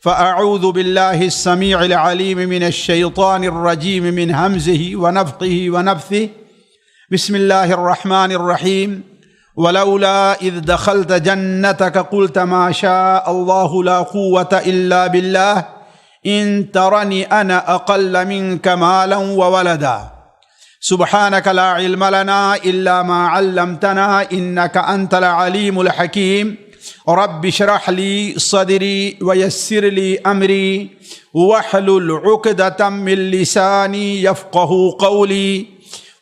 فأعوذ بالله السميع العليم من الشيطان الرجيم من همزه ونفخه ونفثه بسم الله الرحمن الرحيم ولولا إذ دخلت جنتك قلت ما شاء الله لا قوة إلا بالله إن ترني أنا أقل منك مالا وولدا سبحانك لا علم لنا إلا ما علمتنا إنك أنت العليم الحكيم رب اشرح لي صدري ويسر لي أمري واحلل عقدة من لساني يفقه قولي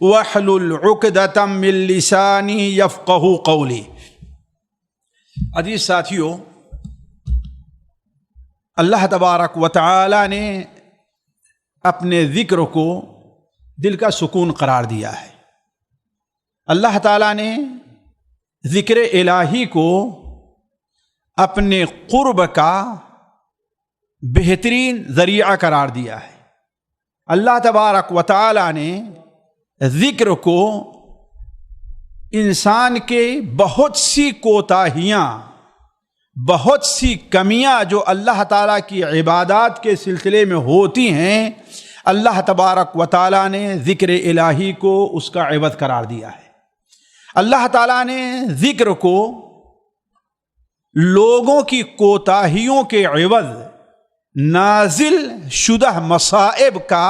واحلل عقدة من لساني يفقه قولي۔ عزیز ساتھیو، اللہ تبارک و تعالی نے اپنے ذکر کو دل کا سکون قرار دیا ہے۔ اللہ تعالی نے ذکر الہی کو اپنے قرب کا بہترین ذریعہ قرار دیا ہے۔ اللہ تبارک و تعالی نے ذکر کو انسان کے بہت سی کوتاہیاں، بہت سی کمیاں جو اللہ تعالیٰ کی عبادات کے سلسلے میں ہوتی ہیں، اللہ تبارک و تعالیٰ نے ذکر الہی کو اس کا عوض قرار دیا ہے۔ اللہ تعالیٰ نے ذکر کو لوگوں کی کوتاہیوں کے عوض نازل شدہ مصائب کا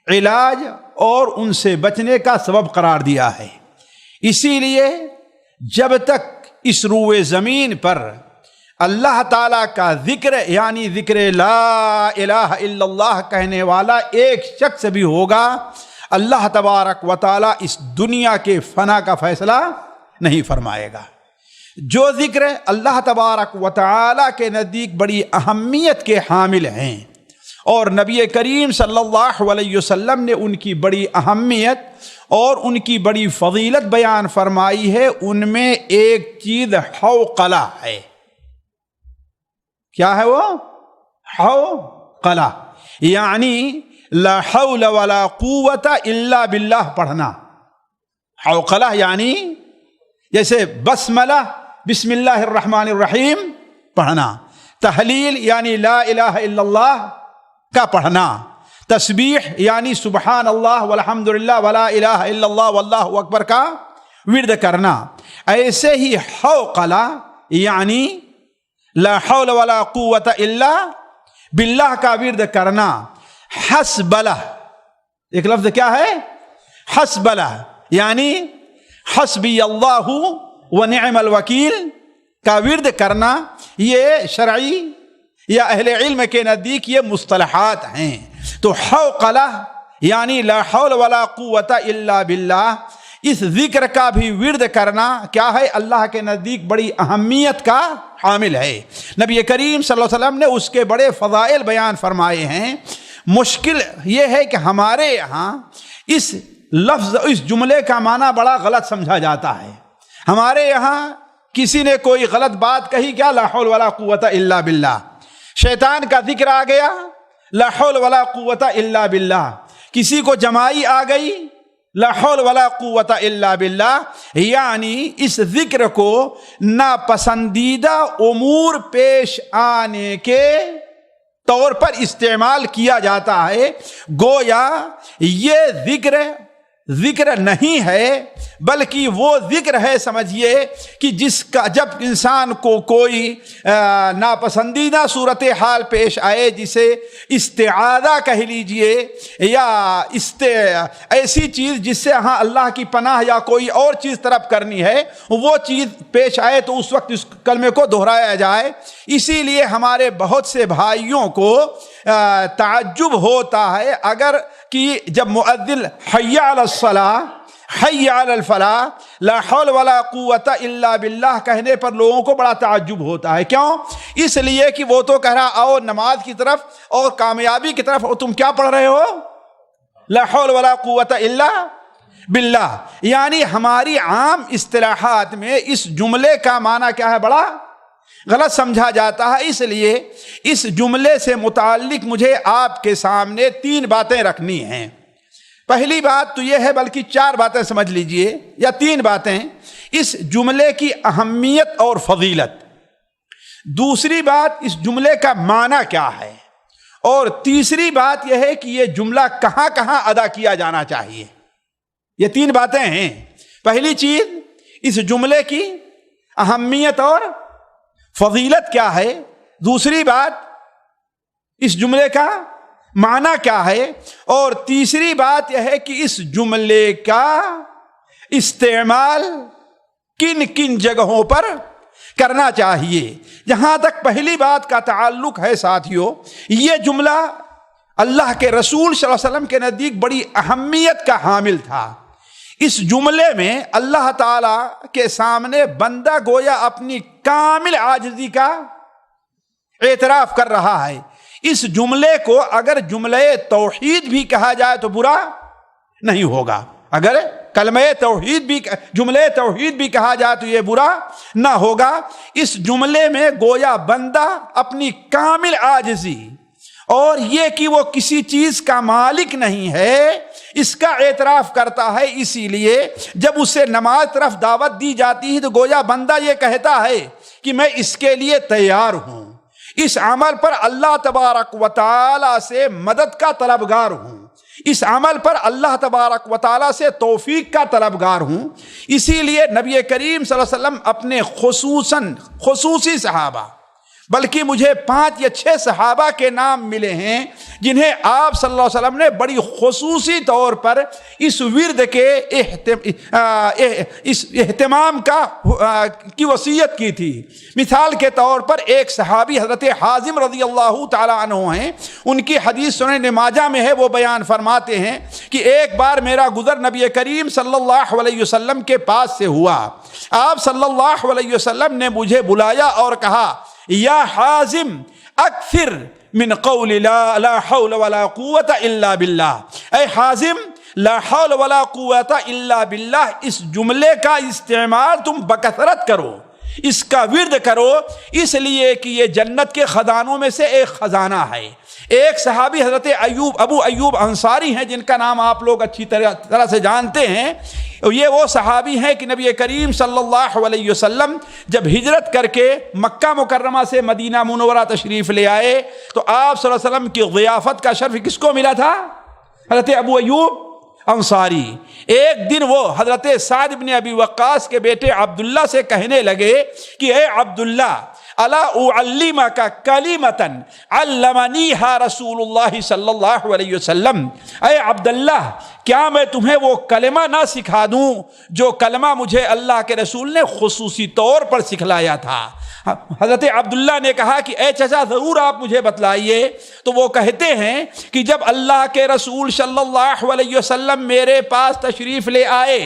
علاج اور ان سے بچنے کا سبب قرار دیا ہے۔ اسی لیے جب تک اس روئے زمین پر اللہ تعالیٰ کا ذکر یعنی ذکر لا الہ الا اللہ کہنے والا ایک شخص بھی ہوگا، اللہ تبارک و تعالیٰ اس دنیا کے فنا کا فیصلہ نہیں فرمائے گا۔ جو ذکر اللہ تبارک و تعالیٰ کے نزدیک بڑی اہمیت کے حامل ہیں اور نبی کریم صلی اللہ علیہ وسلم نے ان کی بڑی اہمیت اور ان کی بڑی فضیلت بیان فرمائی ہے، ان میں ایک چیز حوقلہ ہے۔ کیا ہے وہ؟ حوقلہ یعنی لا حول ولا قوت الا باللہ پڑھنا۔ حوقلہ یعنی جیسے بسملہ بسم اللہ الرحمن الرحیم پڑھنا، تحلیل یعنی لا الہ الا اللہ کا پڑھنا، تسبیح یعنی سبحان اللہ والحمد للہ ولا الہ الا اللہ واللہ اکبر کا ورد کرنا۔ ایسے ہی حوقلہ یعنی لا حول ولا قوت الا باللہ کا ورد کرنا۔ حسبلہ ایک لفظ کیا ہے؟ حسبلہ یعنی حسبی اللہ ونعم الوکیل کا ورد کرنا۔ یہ شرعی یا اہل علم کے نزدیک یہ مصطلحات ہیں۔ تو حوقلہ یعنی لا حول ولا قوت الا باللہ، اس ذکر کا بھی ورد کرنا کیا ہے؟ اللہ کے نزدیک بڑی اہمیت کا حامل ہے۔ نبی کریم صلی اللہ علیہ وسلم نے اس کے بڑے فضائل بیان فرمائے ہیں۔ مشکل یہ ہے کہ ہمارے یہاں اس لفظ اس جملے کا معنی بڑا غلط سمجھا جاتا ہے۔ ہمارے یہاں کسی نے کوئی غلط بات کہی، کیا لا حول ولا قوت الا باللہ، شیطان کا ذکر آ گیا لا حول ولا قوت الا باللہ، کسی کو جمائی آ گئی لا حول ولا قوت الا باللہ، یعنی اس ذکر کو ناپسندیدہ امور پیش آنے کے طور پر استعمال کیا جاتا ہے، گویا یہ ذکر نہیں ہے بلکہ وہ ذکر ہے، سمجھیے کہ جس کا جب انسان کو کوئی ناپسندیدہ صورتحال پیش آئے، جسے استعاذہ کہہ لیجئے یا ایسی چیز جس سے ہاں اللہ کی پناہ یا کوئی اور چیز طلب کرنی ہے، وہ چیز پیش آئے تو اس وقت اس کلمے کو دہرایا جائے۔ اسی لیے ہمارے بہت سے بھائیوں کو تعجب ہوتا ہے اگر کہ جب مؤذن حی علی الصلاۃ حی علی الفلاح لا حول ولا قوت الا باللہ کہنے پر لوگوں کو بڑا تعجب ہوتا ہے۔ کیوں؟ اس لیے کہ وہ تو کہہ رہا آؤ نماز کی طرف اور کامیابی کی طرف، اور تم کیا پڑھ رہے ہو؟ لا حول ولا قوت الا باللہ۔ یعنی ہماری عام اصطلاحات میں اس جملے کا معنی کیا ہے؟ بڑا غلط سمجھا جاتا ہے۔ اس لیے اس جملے سے متعلق مجھے آپ کے سامنے 3 باتیں رکھنی ہیں۔ پہلی بات تو یہ ہے، بلکہ 4 باتیں سمجھ لیجئے یا 3 باتیں، اس جملے کی اہمیت اور فضیلت۔ دوسری بات اس جملے کا معنی کیا ہے، اور تیسری بات یہ ہے کہ یہ جملہ کہاں کہاں ادا کیا جانا چاہیے۔ یہ تین باتیں ہیں۔ پہلی چیز اس جملے کی اہمیت اور فضیلت کیا ہے، دوسری بات اس جملے کا معنی کیا ہے، اور تیسری بات یہ ہے کہ اس جملے کا استعمال کن کن جگہوں پر کرنا چاہیے۔ جہاں تک پہلی بات کا تعلق ہے ساتھیو، یہ جملہ اللہ کے رسول صلی اللہ علیہ وسلم کے نزدیک بڑی اہمیت کا حامل تھا۔ اس جملے میں اللہ تعالی کے سامنے بندہ گویا اپنی کامل عاجزی کا اعتراف کر رہا ہے۔ اس جملے کو اگر جملہ توحید بھی کہا جائے تو برا نہیں ہوگا، اگر کلمہ توحید بھی جملہ توحید بھی کہا جائے تو یہ برا نہ ہوگا۔ اس جملے میں گویا بندہ اپنی کامل عاجزی اور یہ کہ وہ کسی چیز کا مالک نہیں ہے اس کا اعتراف کرتا ہے۔ اسی لیے جب اسے نماز طرف دعوت دی جاتی ہے تو گویا بندہ یہ کہتا ہے کہ میں اس کے لیے تیار ہوں، اس عمل پر اللہ تبارک و تعالی سے مدد کا طلبگار ہوں، اس عمل پر اللہ تبارک و تعالی سے توفیق کا طلبگار ہوں۔ اسی لیے نبی کریم صلی اللہ علیہ وسلم اپنے خصوصی صحابہ، بلکہ مجھے 5 یا 6 صحابہ کے نام ملے ہیں جنہیں آپ صلی اللہ علیہ وسلم نے بڑی خصوصی طور پر اس ورد کے اس اہتمام کی وصیت کی تھی۔ مثال کے طور پر ایک صحابی حضرت حازم رضی اللہ تعالی عنہ ہیں، ان کی حدیث سنن ابن ماجہ میں ہے۔ وہ بیان فرماتے ہیں کہ ایک بار میرا گزر نبی کریم صلی اللہ علیہ وسلم کے پاس سے ہوا۔ آپ صلی اللہ علیہ وسلم نے مجھے بلایا اور کہا، یا حازم اکثر من قول لا حول ولا قوت الا باللہ، اے حازم لا حول ولا قوت الا باللہ اس جملے کا استعمال تم بکثرت کرو، اس کا ورد کرو، اس لیے کہ یہ جنت کے خزانوں میں سے ایک خزانہ ہے۔ ایک صحابی حضرت ابو ایوب انصاری ہیں جن کا نام آپ لوگ اچھی طرح سے جانتے ہیں۔ یہ وہ صحابی ہیں کہ نبی کریم صلی اللہ علیہ وسلم جب ہجرت کر کے مکہ مکرمہ سے مدینہ منورہ تشریف لے آئے تو آپ صلی اللہ علیہ وسلم کی ضیافت کا شرف کس کو ملا تھا؟ حضرت ابو ایوب انصاری۔ ایک دن وہ حضرت سعد بن ابی وقاص کے بیٹے عبداللہ سے کہنے لگے کہ اے عبداللہ، الا اعلمک کلمۃ علمنیھا رسول اللہ صلی اللہ علیہ وسلم، اے عبداللہ کیا میں تمہیں وہ کلمہ نہ سکھا دوں جو کلمہ مجھے اللہ کے رسول نے خصوصی طور پر سکھلایا تھا؟ حضرت عبداللہ نے کہا کہ اے چچا ضرور آپ مجھے بتلائیے۔ تو وہ کہتے ہیں کہ جب اللہ کے رسول صلی اللہ علیہ وسلم میرے پاس تشریف لے آئے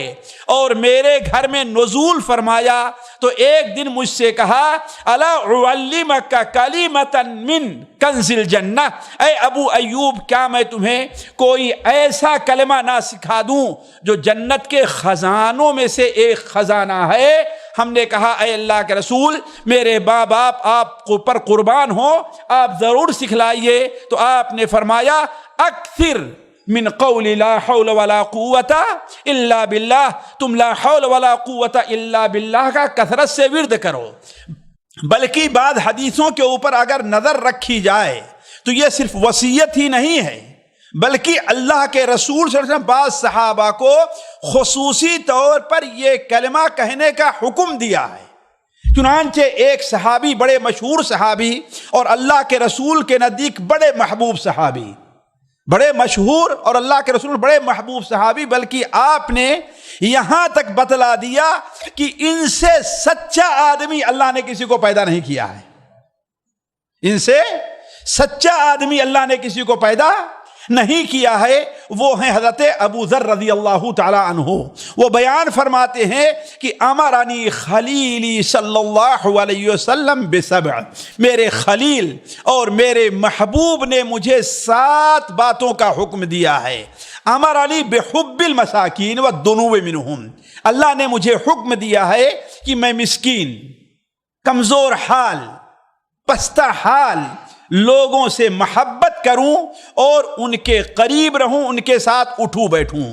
اور میرے گھر میں نزول فرمایا تو ایک دن مجھ سے کہا، الا اعلمک کلمۃ من کنز الجنہ، اے ابو ایوب کیا میں تمہیں کوئی ایسا کلمہ نہ سکھا دوں جو جنت کے خزانوں میں سے ایک خزانہ ہے؟ ہم نے کہا اے اللہ کے رسول میرے ماں باپ آپ کو پر قربان ہو، آپ ضرور سکھلائیے۔ تو آپ نے فرمایا، اکثر من قول لا حول ولا قوت الا باللہ، تم لا حول ولا قوت الا باللہ کا کثرت سے ورد کرو۔ بلکہ بعض حدیثوں کے اوپر اگر نظر رکھی جائے تو یہ صرف وصیت ہی نہیں ہے، بلکہ اللہ کے رسول صلی اللہ علیہ وسلم بعض صحابہ کو خصوصی طور پر یہ کلمہ کہنے کا حکم دیا ہے۔ چنانچہ ایک صحابی، بڑے مشہور صحابی اور اللہ کے رسول کے نزدیک بڑے محبوب صحابی، بڑے مشہور اور اللہ کے رسول بڑے محبوب صحابی، بلکہ آپ نے یہاں تک بتلا دیا کہ ان سے سچا آدمی اللہ نے کسی کو پیدا نہیں کیا ہے، ان سے سچا آدمی اللہ نے کسی کو پیدا نہیں کیا ہے۔ وہ ہیں حضرت ابو ذر رضی اللہ تعالی عنہ۔ وہ بیان فرماتے ہیں کہ امرنی خلیلی صلی اللہ علیہ وسلم بسبع، میرے خلیل اور میرے محبوب نے مجھے 7 باتوں کا حکم دیا ہے۔ امرنی بحب المساکین والدنو منہم، اللہ نے مجھے حکم دیا ہے کہ میں مسکین، کمزور حال، پستہ حال لوگوں سے محبت کروں اور ان کے قریب رہوں، ان کے ساتھ اٹھوں بیٹھوں۔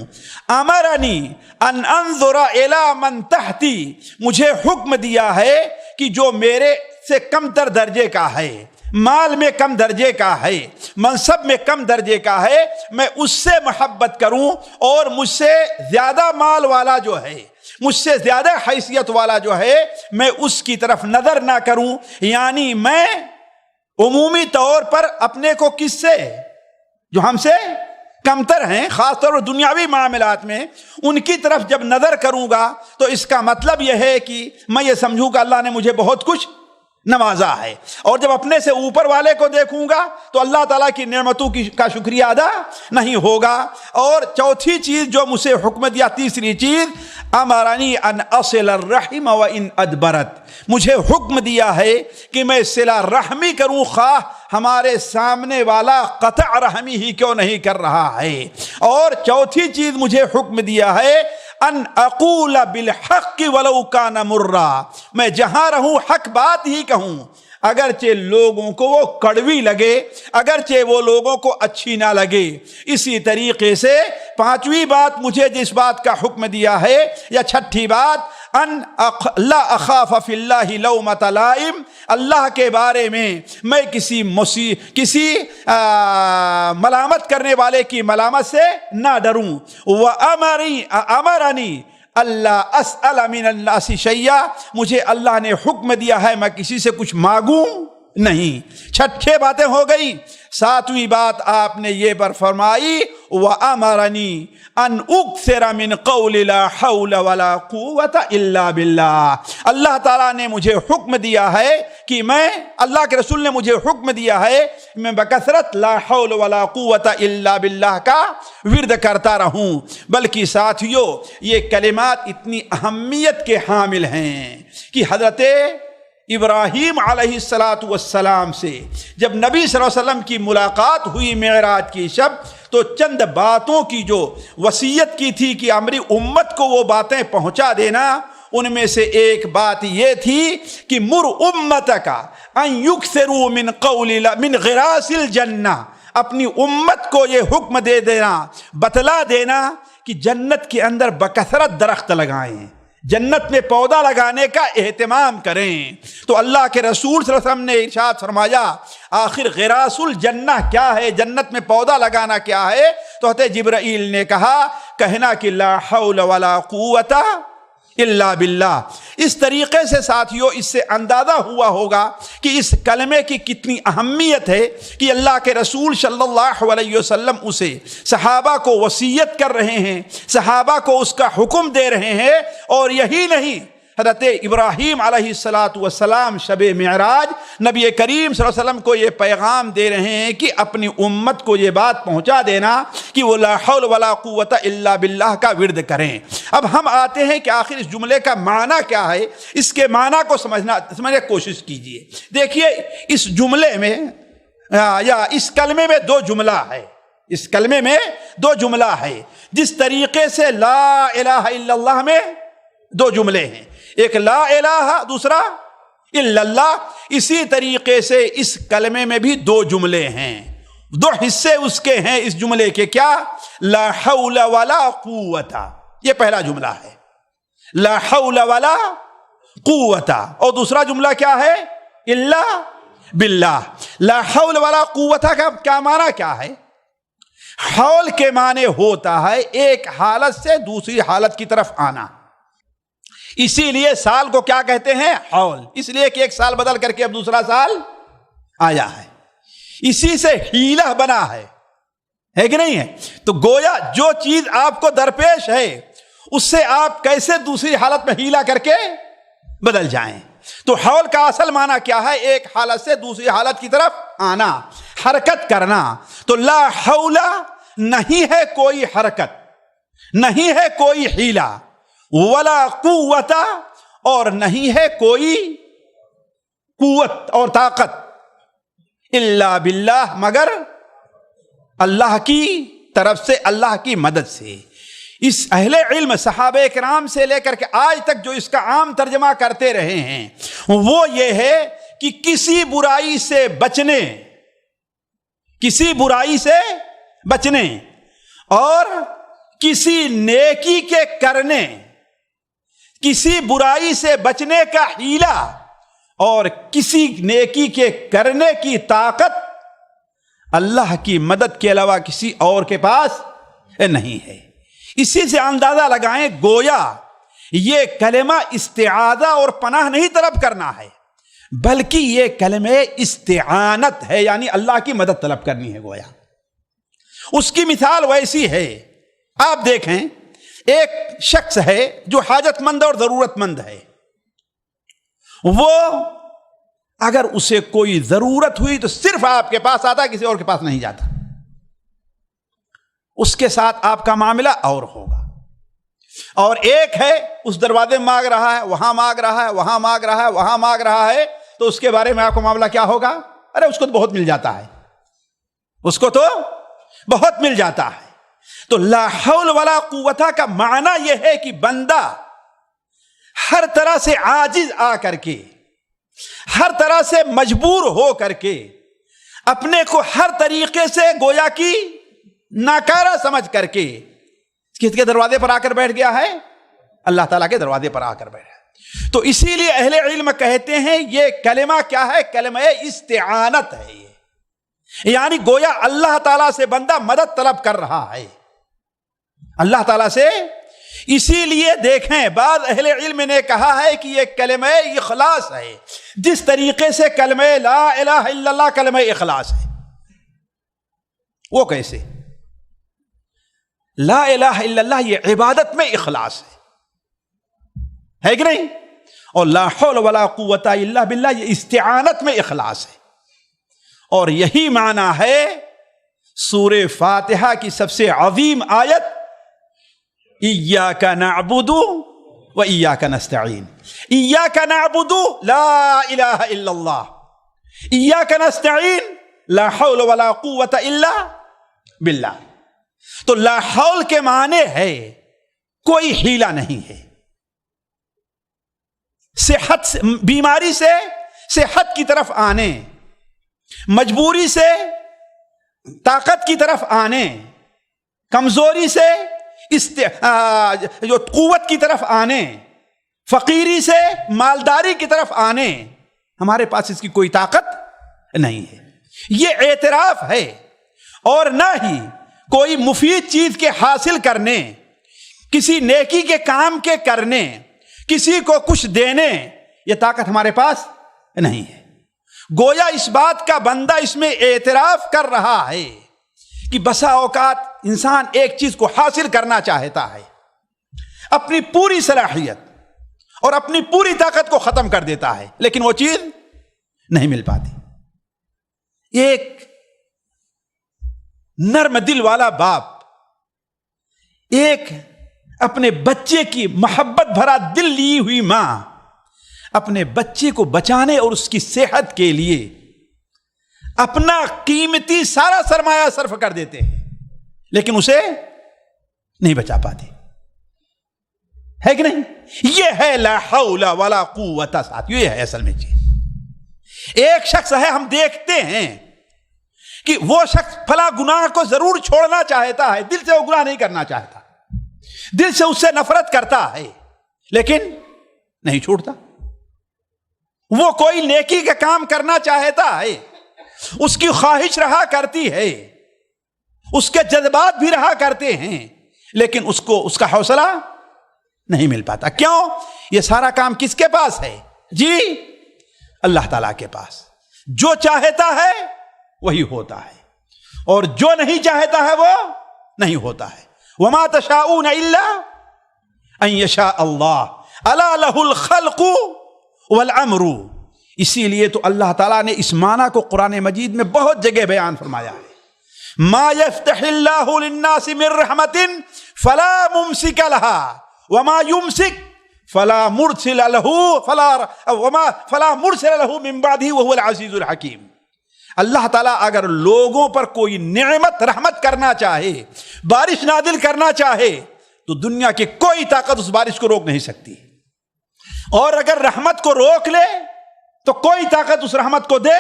امرنی ان انظر الی من تحتی، مجھے حکم دیا ہے کہ جو میرے سے کم تر درجے کا ہے، مال میں کم درجے کا ہے، منصب میں کم درجے کا ہے، میں اس سے محبت کروں، اور مجھ سے زیادہ مال والا جو ہے، مجھ سے زیادہ حیثیت والا جو ہے، میں اس کی طرف نظر نہ کروں. یعنی میں عمومی طور پر اپنے کو کس سے، جو ہم سے کمتر ہیں، خاص طور پر دنیاوی معاملات میں، ان کی طرف جب نظر کروں گا تو اس کا مطلب یہ ہے کہ میں یہ سمجھوں کہ اللہ نے مجھے بہت کچھ نوازا ہے. اور جب اپنے سے اوپر والے کو دیکھوں گا تو اللہ تعالیٰ کی نعمتوں کا شکریہ ادا نہیں ہوگا. اور چوتھی چیز جو مجھے حکم دیا، تیسری چیز، امرنی ان اصل الرحم وان ادبرت، مجھے حکم دیا ہے کہ میں صلہ رحمی کروں، خواہ ہمارے سامنے والا قطع رحمی ہی کیوں نہیں کر رہا ہے. اور چوتھی چیز مجھے حکم دیا ہے ان اقول بالحق ولو کان مرا، میں جہاں رہوں حق بات ہی کہوں، اگرچہ لوگوں کو وہ کڑوی لگے، اگرچہ وہ لوگوں کو اچھی نہ لگے. اسی طریقے سے پانچویں بات مجھے جس بات کا حکم دیا ہے، یا چھٹی بات، ان لا اخاف فی اللہ لومۃ لائم، اللہ کے بارے میں کسی ملامت کرنے والے کی ملامت سے نہ ڈروں. امرنی اللہ اسأل من الناس شیئا، مجھے اللہ نے حکم دیا ہے میں کسی سے کچھ مانگوں نہیں. چھٹے باتیں ہو گئی. ساتویں بات آپ نے یہ پر فرمائی، وَأَمَرَنِي أَنْ أُكْثِرَ مِنْ قَوْلِ لَا حَوْلَ وَلَا قُوَّةَ إِلَّا بِاللَّهِ. اللہ تعالیٰ نے مجھے حکم دیا ہے کہ میں، اللہ کے رسول نے مجھے حکم دیا ہے میں بکثرت لا حول ولا قوت الا باللہ کا ورد کرتا رہوں. بلکہ ساتھیو یہ کلمات اتنی اہمیت کے حامل ہیں کہ حضرت ابراہیم علیہ السلام سے جب نبی صلی اللہ علیہ وسلم کی ملاقات ہوئی معراج کی شب، تو چند باتوں کی جو وصیت کی تھی کہ ہماری امت کو وہ باتیں پہنچا دینا، ان میں سے ایک بات یہ تھی کہ مر امتک ان یکثروا من غراس الجنہ، اپنی امت کو یہ حکم دے دینا، بتلا دینا کہ جنت کے اندر بکثرت درخت لگائیں، جنت میں پودا لگانے کا اہتمام کریں. تو اللہ کے رسول صلی اللہ علیہ وسلم نے ارشاد فرمایا، آخر غراس الجنہ کیا ہے، جنت میں پودا لگانا کیا ہے؟ تو حضرت جبرائیل نے کہنا کہ لا حول ولا قوت الا باللہ. اس طریقے سے ساتھیوں اس سے اندازہ ہوا ہوگا کہ اس کلمے کی کتنی اہمیت ہے کہ اللہ کے رسول صلی اللہ علیہ وسلم اسے صحابہ کو وصیت کر رہے ہیں، صحابہ کو اس کا حکم دے رہے ہیں. اور یہی نہیں، حضرت ابراہیم علیہ السلام شب معراج نبی کریم صلی اللہ علیہ وسلم کو یہ پیغام دے رہے ہیں کہ اپنی امت کو یہ بات پہنچا دینا کہ وہ لا حول ولا قوت الا باللہ کا ورد کریں. اب ہم آتے ہیں کہ آخر اس جملے کا معنی کیا ہے. اس کے معنی کو سمجھنے کی کوشش کیجئے. دیکھیے اس جملے میں یا اس کلمے میں دو جملہ ہے، اس کلمے میں دو جملہ ہے. جس طریقے سے لا الہ الا اللہ میں دو جملے ہیں، ایک لا الہ دوسرا الا اللہ، اسی طریقے سے اس کلمے میں بھی دو جملے ہیں، دو حصے اس کے ہیں اس جملے کے. کیا؟ لا حول ولا قوت، یہ پہلا جملہ ہے، لا حول ولا قوت. اور دوسرا جملہ کیا ہے؟ الا باللہ. لا حول ولا قوت کا کیا معنی کیا ہے؟ حول کے معنی ہوتا ہے ایک حالت سے دوسری حالت کی طرف آنا. اسی لیے سال کو کیا کہتے ہیں؟ حول، اس لیے کہ ایک سال بدل کر کے اب دوسرا سال آیا ہے. اسی سے ہیلہ بنا ہے کہ نہیں ہے؟ تو گویا جو چیز آپ کو درپیش ہے اس سے آپ کیسے دوسری حالت میں ہیلہ کر کے بدل جائیں. تو حول کا اصل معنی کیا ہے؟ ایک حالت سے دوسری حالت کی طرف آنا، حرکت کرنا. تو لا حول نہیں ہے کوئی حرکت، نہیں ہے کوئی ہیلہ، ولا قوت اور نہیں ہے کوئی قوت اور طاقت، الا باللہ مگر اللہ کی طرف سے، اللہ کی مدد سے. اس اہل علم صحابہ کرام سے لے کر کے آج تک جو اس کا عام ترجمہ کرتے رہے ہیں وہ یہ ہے کہ کسی برائی سے بچنے، کسی برائی سے بچنے اور کسی نیکی کے کرنے، کسی برائی سے بچنے کا ہیلہ اور کسی نیکی کے کرنے کی طاقت اللہ کی مدد کے علاوہ کسی اور کے پاس نہیں ہے۔ اسی سے اندازہ لگائیں گویا یہ کلمہ استعاذہ اور پناہ نہیں طلب کرنا ہے، بلکہ یہ کلمہ استعانت ہے، یعنی اللہ کی مدد طلب کرنی ہے۔ گویا اس کی مثال ویسی ہے، آپ دیکھیں ایک شخص ہے جو حاجت مند اور ضرورت مند ہے، وہ اگر اسے کوئی ضرورت ہوئی تو صرف آپ کے پاس آتا، کسی اور کے پاس نہیں جاتا، اس کے ساتھ آپ کا معاملہ اور ہوگا۔ اور ایک ہے اس دروازے میں مانگ رہا ہے، وہاں مانگ رہا ہے، وہاں مانگ رہا ہے، وہاں مانگ رہا ہے، تو اس کے بارے میں آپ کا معاملہ کیا ہوگا؟ ارے اس کو تو بہت مل جاتا ہے، اس کو تو بہت مل جاتا ہے۔ تو لا حول ولا قوت کا معنی یہ ہے کہ بندہ ہر طرح سے عاجز آ کر کے، ہر طرح سے مجبور ہو کر کے، اپنے کو ہر طریقے سے گویا کی ناکارہ سمجھ کر کے کس کے دروازے پر آ کر بیٹھ گیا ہے؟ اللہ تعالیٰ کے دروازے پر آ کر بیٹھا ہے۔ تو اسی لیے اہل علم کہتے ہیں یہ کلمہ کیا ہے؟ کلمہ استعانت ہے، یعنی گویا اللہ تعالیٰ سے بندہ مدد طلب کر رہا ہے، اللہ تعالیٰ سے۔ اسی لیے دیکھیں بعض اہل علم نے کہا ہے کہ یہ کلمہ اخلاص ہے، جس طریقے سے کلمہ لا الہ الا اللہ کلمہ اخلاص ہے۔ وہ کیسے؟ لا الہ الا اللہ یہ عبادت میں اخلاص ہے کہ نہیں؟ اور لا حول ولا قوت الا باللہ یہ استعانت میں اخلاص ہے۔ اور یہی معنی ہے سورہ فاتحہ کی سب سے عظیم آیت ایاک نعبد و ایاک نستعین۔ ایاک نعبد لا الہ الا اللہ، ایاک نستعین لا حول ولا قوت الا باللہ۔ تو لا حول کے معنی ہے کوئی حیلہ نہیں ہے، صحت سے، بیماری سے صحت کی طرف آنے، مجبوری سے طاقت کی طرف آنے، کمزوری سے جو قوت کی طرف آنے، فقیری سے مالداری کی طرف آنے، ہمارے پاس اس کی کوئی طاقت نہیں ہے۔ یہ اعتراف ہے، اور نہ ہی کوئی مفید چیز کے حاصل کرنے، کسی نیکی کے کام کے کرنے، کسی کو کچھ دینے، یہ طاقت ہمارے پاس نہیں ہے۔ گویا اس بات کا بندہ اس میں اعتراف کر رہا ہے کہ بسا اوقات انسان ایک چیز کو حاصل کرنا چاہتا ہے، اپنی پوری صلاحیت اور اپنی پوری طاقت کو ختم کر دیتا ہے، لیکن وہ چیز نہیں مل پاتی۔ ایک نرم دل والا باپ ایک اپنے بچے کی محبت بھرا دل لی ہوئی ماں اپنے بچے کو بچانے اور اس کی صحت کے لیے اپنا قیمتی سارا سرمایہ صرف کر دیتے ہیں، لیکن اسے نہیں بچا پاتے، ہے کہ نہیں؟ یہ ہے لا حول ولا قوت، ساتھیو یہ ہے اصل میں چیز۔ ایک شخص ہے، ہم دیکھتے ہیں کہ وہ شخص فلاں گناہ کو ضرور چھوڑنا چاہتا ہے، دل سے وہ گناہ نہیں کرنا چاہتا، دل سے اس سے نفرت کرتا ہے، لیکن نہیں چھوڑتا۔ وہ کوئی نیکی کا کام کرنا چاہتا ہے، اس کی خواہش رہا کرتی ہے، اس کے جذبات بھی رہا کرتے ہیں، لیکن اس کو اس کا حوصلہ نہیں مل پاتا۔ کیوں؟ یہ سارا کام کس کے پاس ہے؟ جی اللہ تعالیٰ کے پاس۔ جو چاہتا ہے وہی ہوتا ہے، اور جو نہیں چاہتا ہے وہ نہیں ہوتا ہے۔ وما تشاءون الا ان یشاء اللہ الا لہ الخلق والامر۔ اسی لیے تو اللہ تعالیٰ نے اس معنی کو قرآن مجید میں بہت جگہ بیان فرمایا ہے۔ ما یفتح اللہ للناس من رحمت فلا ممسک لها وما یمسک فلا مرسل له من بعده وهو العزیز الحکیم۔ اللہ تعالیٰ اگر لوگوں پر کوئی نعمت رحمت کرنا چاہے، بارش نازل کرنا چاہے، تو دنیا کی کوئی طاقت اس بارش کو روک نہیں سکتی، اور اگر رحمت کو روک لے تو کوئی طاقت اس رحمت کو دے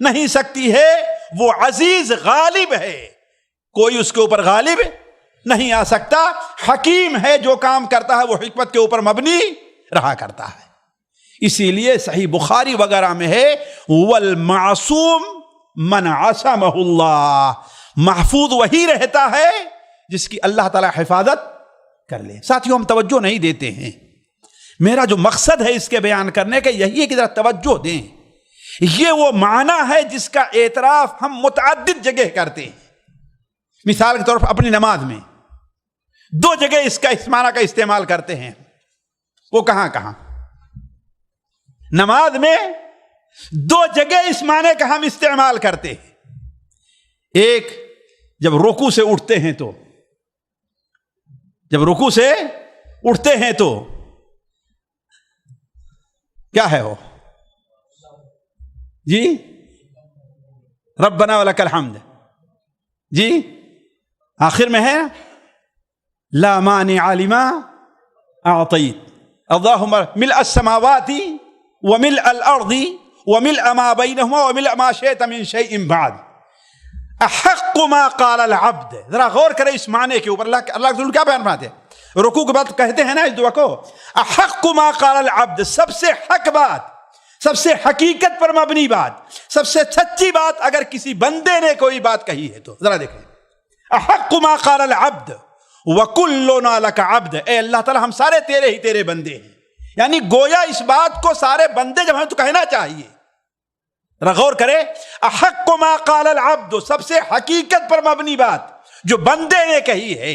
نہیں سکتی ہے۔ وہ عزیز غالب ہے، کوئی اس کے اوپر غالب نہیں آ سکتا۔ حکیم ہے، جو کام کرتا ہے وہ حکمت کے اوپر مبنی رہا کرتا ہے۔ اسی لیے صحیح بخاری وغیرہ میں ہے والمعصوم من عصمہ اللہ، محفوظ وہی رہتا ہے جس کی اللہ تعالی حفاظت کر لے۔ ساتھیوں ہم توجہ نہیں دیتے ہیں، میرا جو مقصد ہے اس کے بیان کرنے کا یہی ہے کہ ذرا توجہ دیں۔ یہ وہ معنی ہے جس کا اعتراف ہم متعدد جگہ کرتے ہیں۔ مثال کے طور پر اپنی نماز میں 2 جگہ اس معنی کا استعمال کرتے ہیں۔ وہ کہاں کہاں؟ نماز میں 2 جگہ اس معنی کا ہم استعمال کرتے ہیں۔ ایک جب رکوع سے اٹھتے ہیں تو، جب رکوع سے اٹھتے ہیں تو کیا ہے وہ؟ جی ربنا ولک الحمد، جی آخر میں ہے لا مانع لما اعطیت، اللہم ملء السماوات وملء الارض وملء ما بینہما وملء ما شئت من شیء بعد احق ما قال العبد۔ ذرا غور کریں اس معنی کے اوپر، اللہ کے رسول کیا بیان فرماتے ہیں؟ رکوع کے بعد کہتے ہیں نا اس دعا کو احق ما قال العبد، سب سے حق بات، سب سے حقیقت پر مبنی بات، سب سے سچی بات اگر کسی بندے نے کوئی بات کہی ہے تو ذرا دیکھیں احق ما قال العبد وکلنا لک عبد، اے اللہ تعالی ہم سارے تیرے ہی تیرے بندے ہیں۔ یعنی گویا اس بات کو سارے بندے جب ہمیں تو کہنا چاہیے۔ غور کرے احق ما قال العبد، سب سے حقیقت پر مبنی بات جو بندے نے کہی ہے۔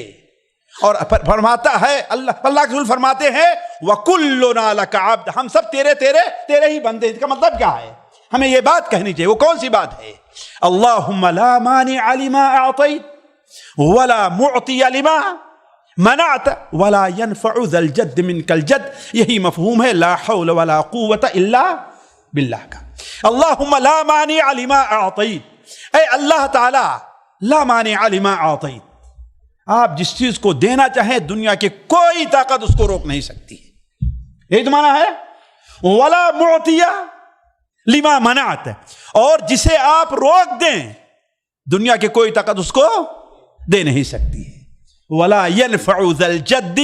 اور فرماتا ہے اللہ کے رسول فرماتے ہیں وَكُلُّنَا لَكَ عَبْدٌ، ہم سب تیرے ہی بندے۔ اس کا مطلب کیا ہے؟ ہمیں یہ بات کہنی چاہیے۔ وہ کون سی بات ہے؟ اللہم لا مانع لما اعطیت ولا معطی لما منعت ولا ينفع ذا الجد منك الجد، یہی مفہوم ہے لا حول ولا قوت الا باللہ کا۔ اللہم لا مانع لما اعطیت، اے اللہ تعالی لا مانع لما اعطیت، آپ جس چیز کو دینا چاہیں دنیا کی کوئی طاقت اس کو روک نہیں سکتی۔ یہی تو معنی ہے ولا معطی لما منعت، اور جسے آپ روک دیں دنیا کی کوئی طاقت اس کو دے نہیں سکتی ہے۔ ولا ينفع ذا الجد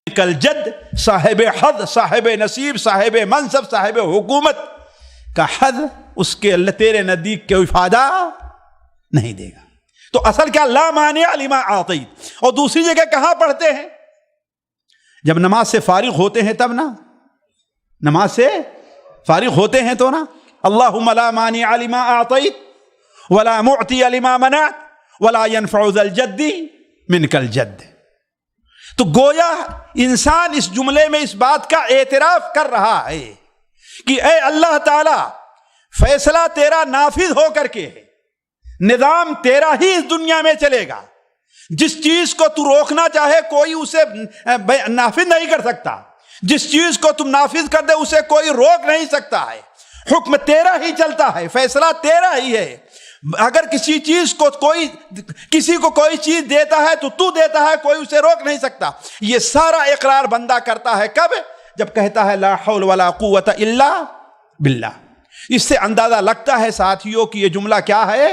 کل جد، صاحب حظ، صاحب نصیب، صاحب منصب، صاحب حکومت کا حظ اس کے اللہ تیرے نزدیک کوئی فائدہ نہیں دے گا۔ تو اصل کیا لا مانع لما اعطیت۔ اور دوسری جگہ کہاں پڑھتے ہیں؟ جب نماز سے فارغ ہوتے ہیں تب نا، نماز سے فارغ ہوتے ہیں تو نا اللہم لا مانع لما اعطیت ولا معطی لما منعت ولا ينفع ذا الجد منک الجد۔ تو گویا انسان اس جملے میں اس بات کا اعتراف کر رہا ہے کہ اے اللہ تعالی فیصلہ تیرا نافذ ہو کر کے ہے، نظام تیرا ہی اس دنیا میں چلے گا۔ جس چیز کو تو روکنا چاہے کوئی اسے نافذ نہیں کر سکتا، جس چیز کو تم نافذ کر دے اسے کوئی روک نہیں سکتا ہے۔ حکم تیرا ہی چلتا ہے، فیصلہ تیرا ہی ہے۔ اگر کسی چیز کو کسی کو کوئی چیز دیتا ہے تو دیتا ہے، کوئی اسے روک نہیں سکتا۔ یہ سارا اقرار بندہ کرتا ہے کب؟ جب کہتا ہے لا حول ولا قوت الا باللہ۔ اس سے اندازہ لگتا ہے ساتھیوں کہ یہ جملہ کیا ہے؟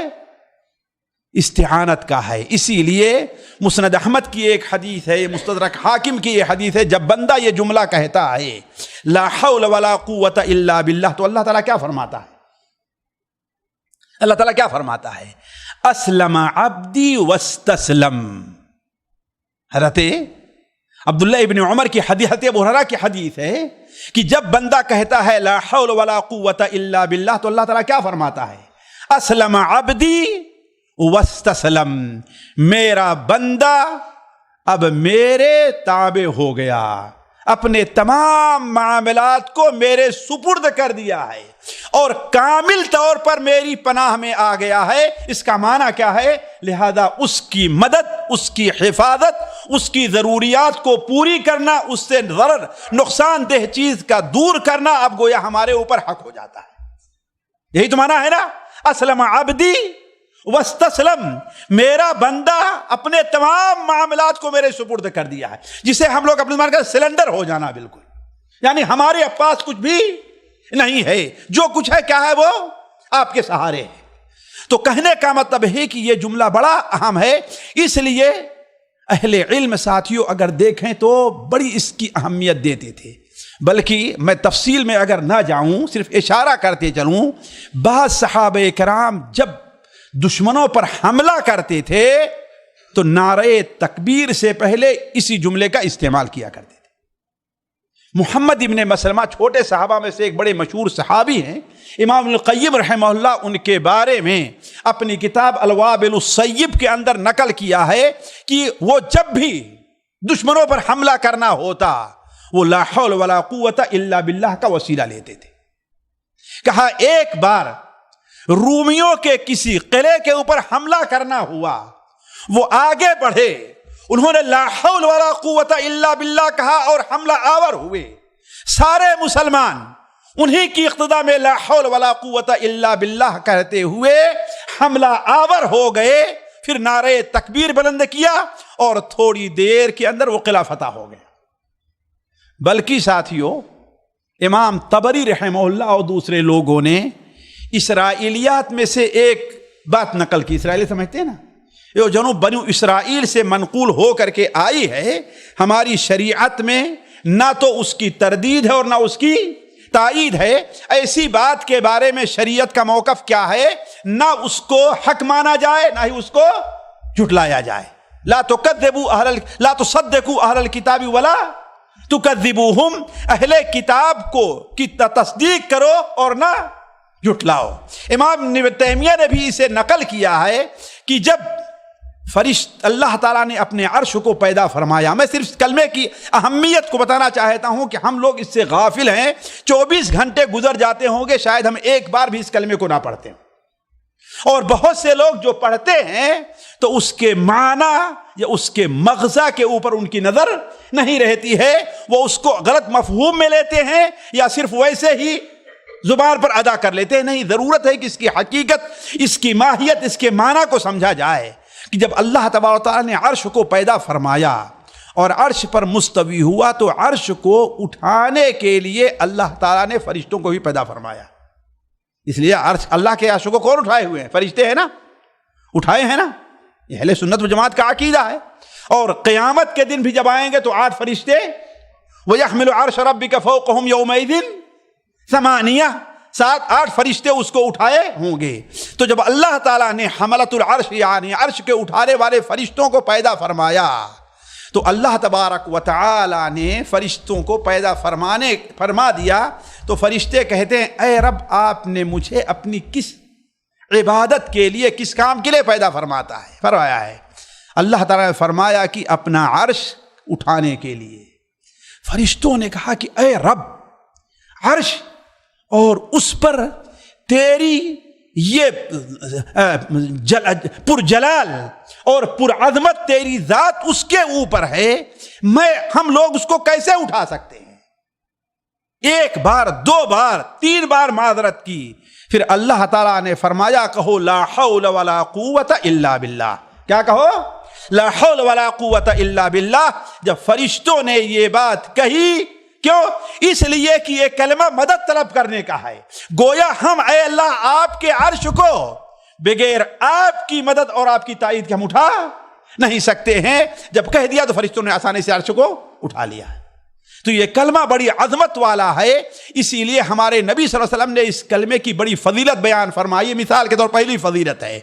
استعانت کا ہے۔ اسی لیے مسند احمد کی ایک حدیث ہے، مستدرک حاکم کی یہ حدیث ہے، جب بندہ یہ جملہ کہتا ہے لا حول ولا قوت الا باللہ تو اللہ تعالیٰ کیا فرماتا ہے؟ اللہ تعالیٰ کیا فرماتا ہے؟ اسلم عبدی واستسلم۔ حضرت عبداللہ ابن عمر کی حدیث، حضرت ابو ہریرہ کی حدیث ہے کہ جب بندہ کہتا ہے لا حول ولا قوت الا باللہ تو اللہ تعالیٰ کیا فرماتا ہے؟ اسلم عبدی واستسلم، میرا بندہ اب میرے تابع ہو گیا، اپنے تمام معاملات کو میرے سپرد کر دیا ہے اور کامل طور پر میری پناہ میں آ گیا ہے۔ اس کا معنی کیا ہے؟ لہذا اس کی مدد، اس کی حفاظت، اس کی ضروریات کو پوری کرنا، اس سے ضرر نقصان دہ چیز کا دور کرنا اب گویا ہمارے اوپر حق ہو جاتا ہے۔ یہی تو معنی ہے نا اسلم عبدی واستسلم، میرا بندہ اپنے تمام معاملات کو میرے سپرد کر دیا ہے، جسے ہم لوگ اپنے مان سلنڈر ہو جانا، بالکل یعنی ہمارے پاس کچھ بھی نہیں ہے، جو کچھ ہے کیا ہے وہ آپ کے سہارے ہے۔ تو کہنے کا مطلب ہے کہ یہ جملہ بڑا اہم ہے، اس لیے اہل علم ساتھیوں اگر دیکھیں تو بڑی اس کی اہمیت دیتے تھے، بلکہ میں تفصیل میں اگر نہ جاؤں، صرف اشارہ کرتے چلوں، بعض صحابہ کرام جب دشمنوں پر حملہ کرتے تھے تو نعرہ تکبیر سے پہلے اسی جملے کا استعمال کیا کرتے تھے۔ محمد ابن مسلمہ چھوٹے صحابہ میں سے ایک بڑے مشہور صحابی ہیں، امام ابن القیم رحمہ اللہ ان کے بارے میں اپنی کتاب الوابل الصیب کے اندر نقل کیا ہے کہ وہ جب بھی دشمنوں پر حملہ کرنا ہوتا وہ لا حول ولا قوت الا باللہ کا وسیلہ لیتے تھے۔ کہا ایک بار رومیوں کے کسی قلعے کے اوپر حملہ کرنا ہوا، وہ آگے بڑھے، انہوں نے لا حول ولا قوت الا باللہ کہا اور حملہ آور ہوئے۔ سارے مسلمان انہی کی اقتداء میں لا حول ولا قوت الا باللہ کہتے ہوئے حملہ آور ہو گئے۔ پھر نعرہ تکبیر بلند کیا اور تھوڑی دیر کے اندر وہ قلعہ فتح ہو گیا۔ بلکہ ساتھیوں، امام طبری رحمہ اللہ اور دوسرے لوگوں نے اسرائیلیات میں سے ایک بات نقل کی۔ اسرائیلی سمجھتے ہیں نا، یہ جنوب بنو اسرائیل سے منقول ہو کر کے آئی ہے۔ ہماری شریعت میں نہ تو اس کی تردید ہے اور نہ اس کی تائید ہے۔ ایسی بات کے بارے میں شریعت کا موقف کیا ہے؟ نہ اس کو حق مانا جائے نہ ہی اس کو جھٹلایا جائے۔ لا تصدقوا اہل الکتاب ولا تکذبوہم، اہل کتاب کو کی تصدیق کرو اور نہ جھٹلاؤ۔ امام ابن تیمیہ نے بھی اسے نقل کیا ہے کہ جب اللہ تعالیٰ نے اپنے عرش کو پیدا فرمایا، میں صرف کلمے کی اہمیت کو بتانا چاہتا ہوں کہ ہم لوگ اس سے غافل ہیں۔ 24 گھنٹے گزر جاتے ہوں گے، شاید ہم ایک بار بھی اس کلمے کو نہ پڑھتے ہیں، اور بہت سے لوگ جو پڑھتے ہیں تو اس کے معنی یا اس کے مغزى کے اوپر ان کی نظر نہیں رہتی ہے، وہ اس کو غلط مفہوم میں لیتے ہیں یا صرف ویسے ہی زبان پر ادا کر لیتے ہیں۔ نہیں، ضرورت ہے کہ اس کی حقیقت، اس کی ماہیت، اس کے معنی کو سمجھا جائے کہ جب اللہ تبارک و تعالیٰ نے عرش کو پیدا فرمایا اور عرش پر مستوی ہوا تو عرش کو اٹھانے کے لیے اللہ تعالیٰ نے فرشتوں کو بھی پیدا فرمایا۔ اس لیے عرش، اللہ کے عرش کو کون اٹھائے ہوئے ہیں؟ فرشتے ہیں نا، اٹھائے ہیں نا۔ یہ اہل سنت و جماعت کا عقیدہ ہے۔ اور قیامت کے دن بھی جب آئیں گے تو 8 فرشتے، وَيَحْمِلُ عَرْشَ رَبِّكَ فَوْقَهُمْ يَوْمَئِذٍ 8 فرشتے اس کو اٹھائے ہوں گے۔ تو جب اللہ تعالیٰ نے حملۃ العرش یعنی عرش کے اٹھانے والے فرشتوں کو پیدا فرمایا تو اللہ تبارک و تعالیٰ نے فرشتوں کو پیدا فرما دیا تو فرشتے کہتے ہیں اے رب، آپ نے مجھے اپنی کس عبادت کے لیے، کس کام کے لیے پیدا فرمایا ہے؟ اللہ تعالیٰ نے فرمایا کہ اپنا عرش اٹھانے کے لیے۔ فرشتوں نے کہا کہ اے رب، عرش اور اس پر تیری یہ پرجلال اور پرعظمت تیری ذات اس کے اوپر ہے، ہم لوگ اس کو کیسے اٹھا سکتے ہیں؟ 1 بار 2 بار 3 بار معذرت کی، پھر اللہ تعالیٰ نے فرمایا کہو لا حول ولا قوت الا باللہ۔ کیا کہو؟ لا حول ولا قوت الا باللہ۔ جب فرشتوں نے یہ بات کہی، کیوں؟ اس لیے کہ یہ کلمہ مدد طلب کرنے کا ہے۔ گویا ہم اے اللہ آپ کے عرش کو بغیر آپ کی مدد اور آپ کی تائید کے ہم اٹھا نہیں سکتے ہیں۔ جب کہہ دیا تو فرشتوں نے آسانی سے عرش کو اٹھا لیا۔ تو یہ کلمہ بڑی عظمت والا ہے، اسی لیے ہمارے نبی صلی اللہ علیہ وسلم نے اس کلمے کی بڑی فضیلت بیان فرمائی۔ مثال کے طور پر پہلی فضیلت ہے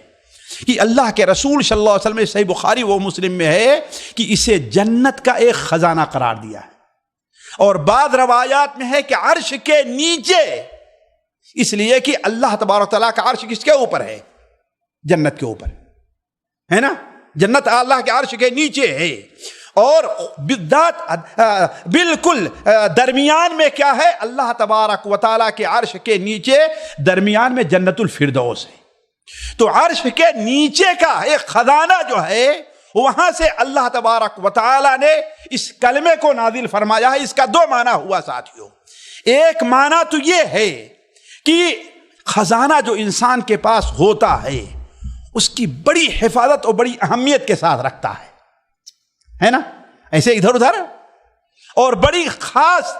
کہ اللہ کے رسول صلی اللہ علیہ وسلم نے صحیح بخاری و مسلم میں ہے کہ اسے جنت کا ایک خزانہ قرار دیا ہے، اور بعض روایات میں ہے کہ عرش کے نیچے، اس لیے کہ اللہ تبارک تعالیٰ کا عرش کس کے اوپر ہے؟ جنت کے اوپر ہے نا۔ جنت اللہ کے عرش کے نیچے ہے، اور بالکل درمیان میں کیا ہے؟ اللہ تبارک و تعالیٰ کے عرش کے نیچے درمیان میں جنت الفردوس ہے۔ تو عرش کے نیچے کا ایک خزانہ جو ہے، وہاں سے اللہ تبارک و تعالیٰ نے اس کلمے کو نازل فرمایا ہے۔ اس کا 2 معنی ہوا ساتھیوں۔ ایک معنی تو یہ ہے کہ خزانہ جو انسان کے پاس ہوتا ہے اس کی بڑی حفاظت اور بڑی اہمیت کے ساتھ رکھتا ہے نا، ایسے ادھر ادھر، اور بڑی خاص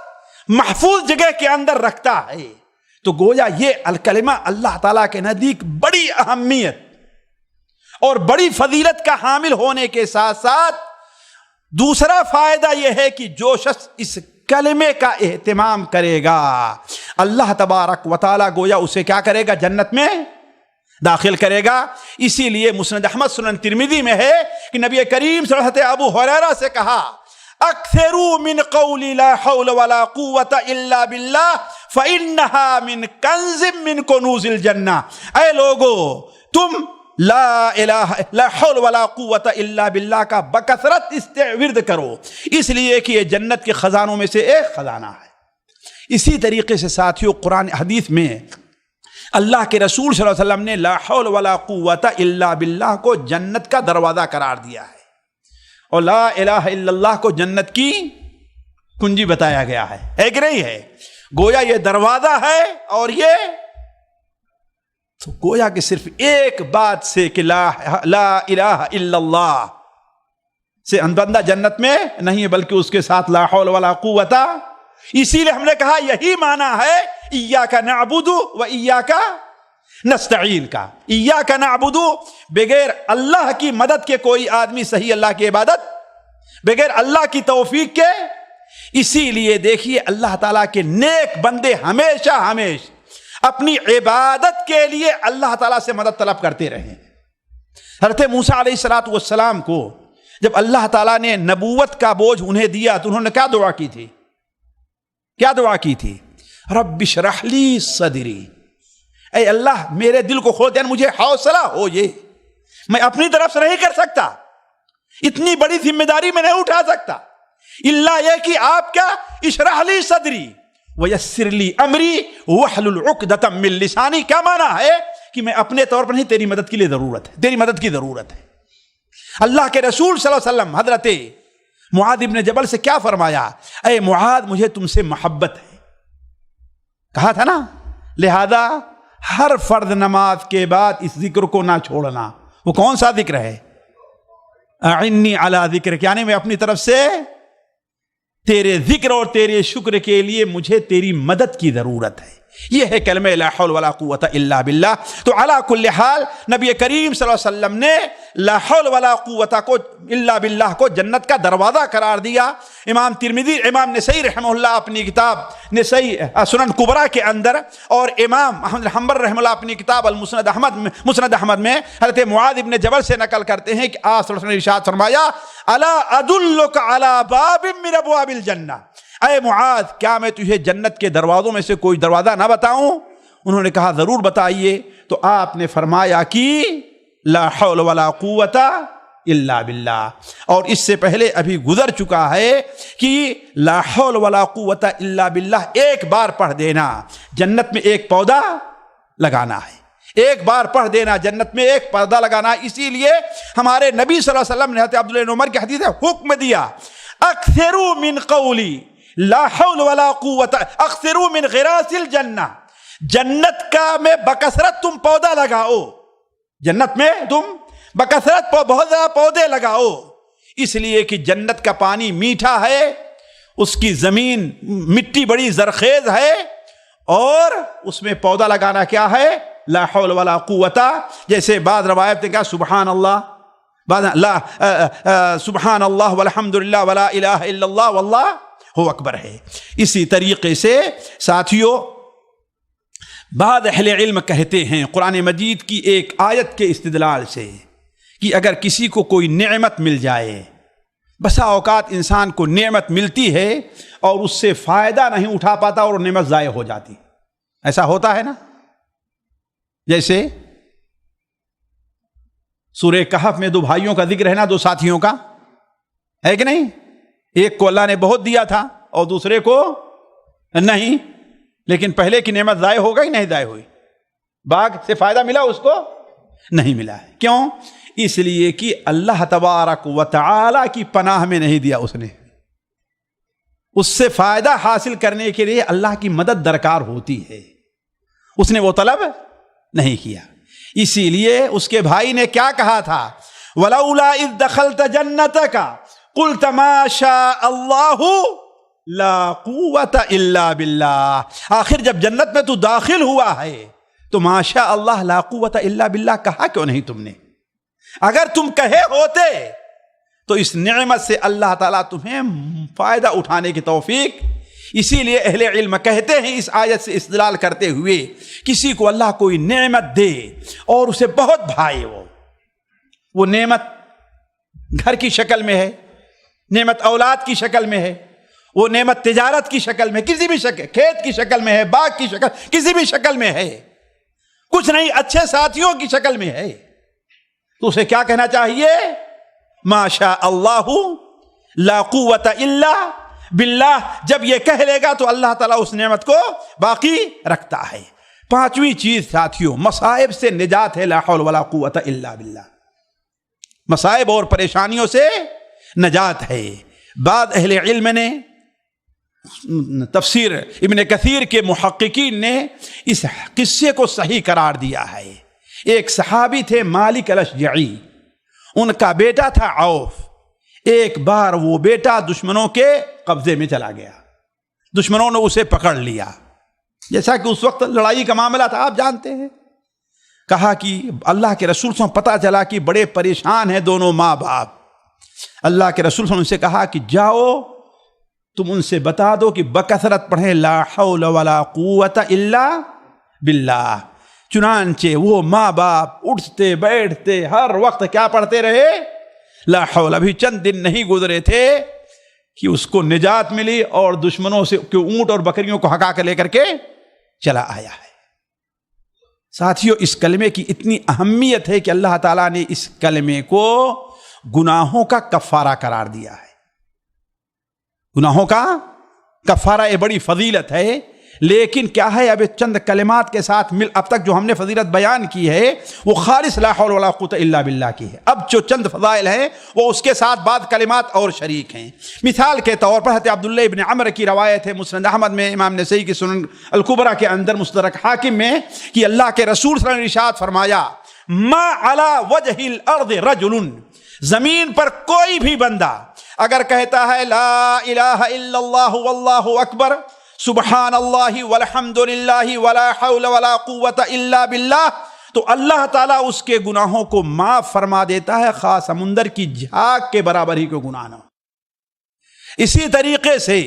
محفوظ جگہ کے اندر رکھتا ہے۔ تو گویا یہ الکلمہ اللہ تعالیٰ کے نزدیک بڑی اہمیت اور بڑی فضیلت کا حامل ہونے کے ساتھ ساتھ دوسرا فائدہ یہ ہے کہ جو شخص اس کلمے کا اہتمام کرے گا اللہ تبارک و تعالیٰ گویا اسے کیا کرے گا؟ جنت میں داخل کرے گا۔ اسی لیے مسند احمد سنن ترمذی میں ہے کہ نبی کریم صلی اللہ علیہ وسلم ابو ہریرہ سے کہا اکثروا من قول لا حول ولا قوت الا باللہ فانہا من کنز من کنوز الجنہ، اے لوگو تم لا حول ولا قوت الا باللہ کا بکثرت ورد کرو، اس لیے کہ یہ جنت کے خزانوں میں سے ایک خزانہ ہے۔ اسی طریقے سے ساتھیوں قرآن حدیث میں اللہ کے رسول صلی اللہ علیہ وسلم نے لا حول ولا قوت الا باللہ کو جنت کا دروازہ قرار دیا ہے، اور لا الہ الا اللہ کو جنت کی کنجی بتایا گیا ہے کہ نہیں ہے؟ گویا یہ دروازہ ہے، اور یہ تو گویا کہ صرف ایک بات سے کہ لا الہ الا اللہ سے بندہ جنت میں نہیں ہے، بلکہ اس کے ساتھ لا حول ولا قوت۔ اسی لیے ہم نے کہا یہی معنی ہے ایاک نعبد و ایاک نستعین کا۔ ایاک نعبد، بغیر اللہ کی مدد کے کوئی آدمی صحیح اللہ کی عبادت، بغیر اللہ کی توفیق کے۔ اسی لیے دیکھیے اللہ تعالیٰ کے نیک بندے ہمیشہ اپنی عبادت کے لیے اللہ تعالیٰ سے مدد طلب کرتے رہے۔ حضرت موسیٰ علیہ السلام کو جب اللہ تعالیٰ نے نبوت کا بوجھ انہیں دیا تو انہوں نے کیا دعا کی تھی؟ کیا دعا کی تھی؟ رب اشرح لی صدری، اے اللہ میرے دل کو کھول دے، مجھے حوصلہ ہو، یہ میں اپنی طرف سے نہیں کر سکتا، اتنی بڑی ذمہ داری میں نہیں اٹھا سکتا، اللہ یہ کہ آپ کیا اشرح لی صدری ویسر لی امری واحلل عقدۃ من لسانی۔ کیا معنی ہے کہ میں اپنے طور پر نہیں، تیری مدد کے لیے ضرورت ہے، تیری مدد کی ضرورت ہے۔ اللہ کے رسول صلی اللہ علیہ وسلم حضرت معاذ ابن جبل سے کیا فرمایا؟ اے معاذ مجھے تم سے محبت ہے، کہا تھا نا، لہذا ہر فرض نماز کے بعد اس ذکر کو نہ چھوڑنا۔ وہ کون سا ذکر ہے؟ اعنی علی ذکرک، یعنی میں اپنی طرف سے تیرے ذکر اور تیرے شکر کے لیے مجھے تیری مدد کی ضرورت ہے۔ یہ ہے کلمہ لا حول ولا قوت الا باللہ۔ تو علی کل حال نبی کریم صلی اللہ علیہ وسلم نے لا حول ولا قوت کو الا باللہ کو جنت کا دروازہ قرار دیا۔ امام ترمذی، امام نسائی رحمہ اللہ اپنی کتاب نسائی سنن کبریٰ کے اندر، اور امام احمد بن حنبل رحمہ اللہ اپنی کتاب مسند احمد میں حضرت معاذ ابن جبل سے نقل کرتے ہیں کہ آپ صلی اللہ علیہ وسلم نے ارشاد فرمایا الا ادلک علی باب من ابواب الجنہ، اے معاذ کیا میں تجھے جنت کے دروازوں میں سے کوئی دروازہ نہ بتاؤں؟ انہوں نے کہا ضرور بتائیے۔ تو آپ نے فرمایا کہ لا حول ولا قوت الا باللہ، اور اس سے پہلے ابھی گزر چکا ہے کہ لا حول ولا قوت الا باللہ ایک بار پڑھ دینا جنت میں ایک پودا لگانا ہے، ایک بار پڑھ دینا جنت میں ایک پودا لگانا۔ اسی لیے ہمارے نبی صلی اللہ علیہ وسلم نے حضرت عبداللہ بن عمر کی حدیث ہے حکم دیا اکثروا من قولی لا حول ولا قوت اکثروا من غراس الجنہ، جنت کا میں بکثرت تم پودا لگاؤ، جنت میں تم بکثرت بہت زیادہ پودے لگاؤ، اس لیے کہ جنت کا پانی میٹھا ہے، اس کی زمین مٹی بڑی زرخیز ہے، اور اس میں پودا لگانا کیا ہے؟ لا حول ولا قوت۔ جیسے بعض روایت نے کہا سبحان اللہ، سبحان اللہ والحمد للہ ولا الہ الا اللہ واللہ اکبر ہے۔ اسی طریقے سے ساتھیوں بعض اہل علم کہتے ہیں قرآن مجید کی ایک آیت کے استدلال سے کہ اگر کسی کو کوئی نعمت مل جائے، بسا اوقات انسان کو نعمت ملتی ہے اور اس سے فائدہ نہیں اٹھا پاتا اور نعمت ضائع ہو جاتی، ایسا ہوتا ہے نا؟ جیسے سورہ کہف میں دو بھائیوں کا ذکر ہے نا، دو ساتھیوں کا، ہے کہ نہیں؟ ایک کو اللہ نے بہت دیا تھا اور دوسرے کو نہیں، لیکن پہلے کی نعمت ضائع ہو گئی نہیں ضائع ہوئی؟ باغ سے فائدہ ملا اس کو؟ نہیں ملا ہے۔ کیوں؟ اس لیے کہ اللہ تبارک و تعالی کی پناہ میں نہیں دیا اس نے، اس سے فائدہ حاصل کرنے کے لیے اللہ کی مدد درکار ہوتی ہے، اس نے وہ طلب نہیں کیا۔ اسی لیے اس کے بھائی نے کیا کہا تھا؟ وَلَوْلَا إِذْ دَخَلْتَ جَنَّتَكَ قُلْتَ مَا شَاءَ اللَّهُ لَا قُوَّةَ إِلَّا بِاللَّهِ، آخر جب جنت میں تو داخل ہوا ہے تو ما شاء اللہ لا قوت الا باللہ کہا کیوں نہیں تم نے؟ اگر تم کہے ہوتے تو اس نعمت سے اللہ تعالیٰ تمہیں فائدہ اٹھانے کی توفیق اسی لیے اہل علم کہتے ہیں اس آیت سے استدلال کرتے ہوئے، کسی کو اللہ کوئی نعمت دے اور اسے بہت بھائے، وہ نعمت گھر کی شکل میں ہے، نعمت اولاد کی شکل میں ہے، وہ نعمت تجارت کی شکل میں، کسی بھی شکل، کھیت کی شکل میں ہے، باغ کی شکل، کسی بھی شکل میں ہے، کچھ نہیں اچھے ساتھیوں کی شکل میں ہے، تو اسے کیا کہنا چاہیے؟ ما شاء اللہ لا قوت الا باللہ. جب یہ کہہ لے گا تو اللہ تعالیٰ اس نعمت کو باقی رکھتا ہے. پانچویں چیز ساتھیوں، مصائب سے نجات ہے، لا حول ولا قوت الا باللہ. مصائب اور پریشانیوں سے نجات ہے. بعد اہل علم نے، تفسیر ابن کثیر کے محققین نے اس قصے کو صحیح قرار دیا ہے. ایک صحابی تھے مالک الاشجعی، ان کا بیٹا تھا عوف. ایک بار وہ بیٹا دشمنوں کے قبضے میں چلا گیا، دشمنوں نے اسے پکڑ لیا، جیسا کہ اس وقت لڑائی کا معاملہ تھا، آپ جانتے ہیں. کہا کہ اللہ کے رسول صلی اللہ علیہ وسلم، پتہ چلا کہ بڑے پریشان ہیں دونوں ماں باپ. اللہ کے رسول صلی اللہ علیہ وسلم سے کہا کہ جاؤ تم ان سے بتا دو کہ بکثرت پڑھیں لا حول ولا قوت الا باللہ. چنانچہ وہ ماں باپ اٹھتے بیٹھتے ہر وقت کیا پڑھتے رہے؟ لا حول. ابھی چند دن نہیں گزرے تھے کہ اس کو نجات ملی اور دشمنوں سے اونٹ اور بکریوں کو ہکا کر لے کر کے چلا آیا ہے. ساتھیوں، اس کلمے کی اتنی اہمیت ہے کہ اللہ تعالیٰ نے اس کلمے کو گناہوں کا کفارہ قرار دیا ہے. گناہوں کا کفارہ یہ بڑی فضیلت ہے. لیکن کیا ہے، اب چند کلمات کے ساتھ اب تک جو ہم نے فضیلت بیان کی ہے وہ خالص لا حول ولا قوت الا باللہ کی ہے. اب جو چند فضائل ہیں وہ اس کے ساتھ بعد کلمات اور شریک ہیں. مثال کے طور پر حضرت عبداللہ ابن عمر کی روایت ہے مسند احمد میں، امام نسائی کی سنن الکبریٰ کے اندر، مستدرک حاکم میں، کہ اللہ کے رسول صلی اللہ علیہ وسلم نے ارشاد فرمایا ما علی وجہ الارض رجل، زمین پر کوئی بھی بندہ اگر کہتا ہے لا الہ الا اللہ واللہ اکبر سبحان اللہ والحمد للہ ولا حول ولا قوت الا باللہ، تو اللہ تعالیٰ اس کے گناہوں کو معاف فرما دیتا ہے، خاص سمندر کی جھاگ کے برابر ہی کوئی گناہ نہ ہو. اسی طریقے سے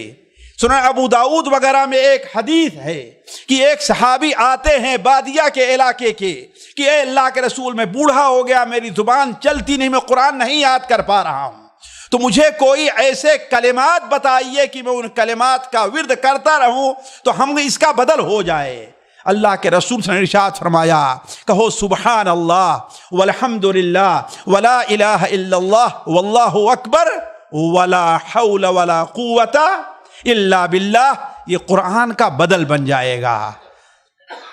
سنن ابو داؤد وغیرہ میں ایک حدیث ہے کہ ایک صحابی آتے ہیں بادیہ کے علاقے کے کہ اے اللہ کے رسول، میں بوڑھا ہو گیا، میری زبان چلتی نہیں، میں قرآن نہیں یاد کر پا رہا ہوں، تو مجھے کوئی ایسے کلمات بتائیے کہ میں ان کلمات کا ورد کرتا رہوں تو ہم اس کا بدل ہو جائے. اللہ کے رسول صلی اللہ علیہ وسلم نے ارشاد فرمایا، کہو سبحان اللہ والحمد للہ ولا الہ الا اللہ واللہ اکبر ولا حول ولا قوت الا باللہ. یہ قرآن کا بدل بن جائے گا.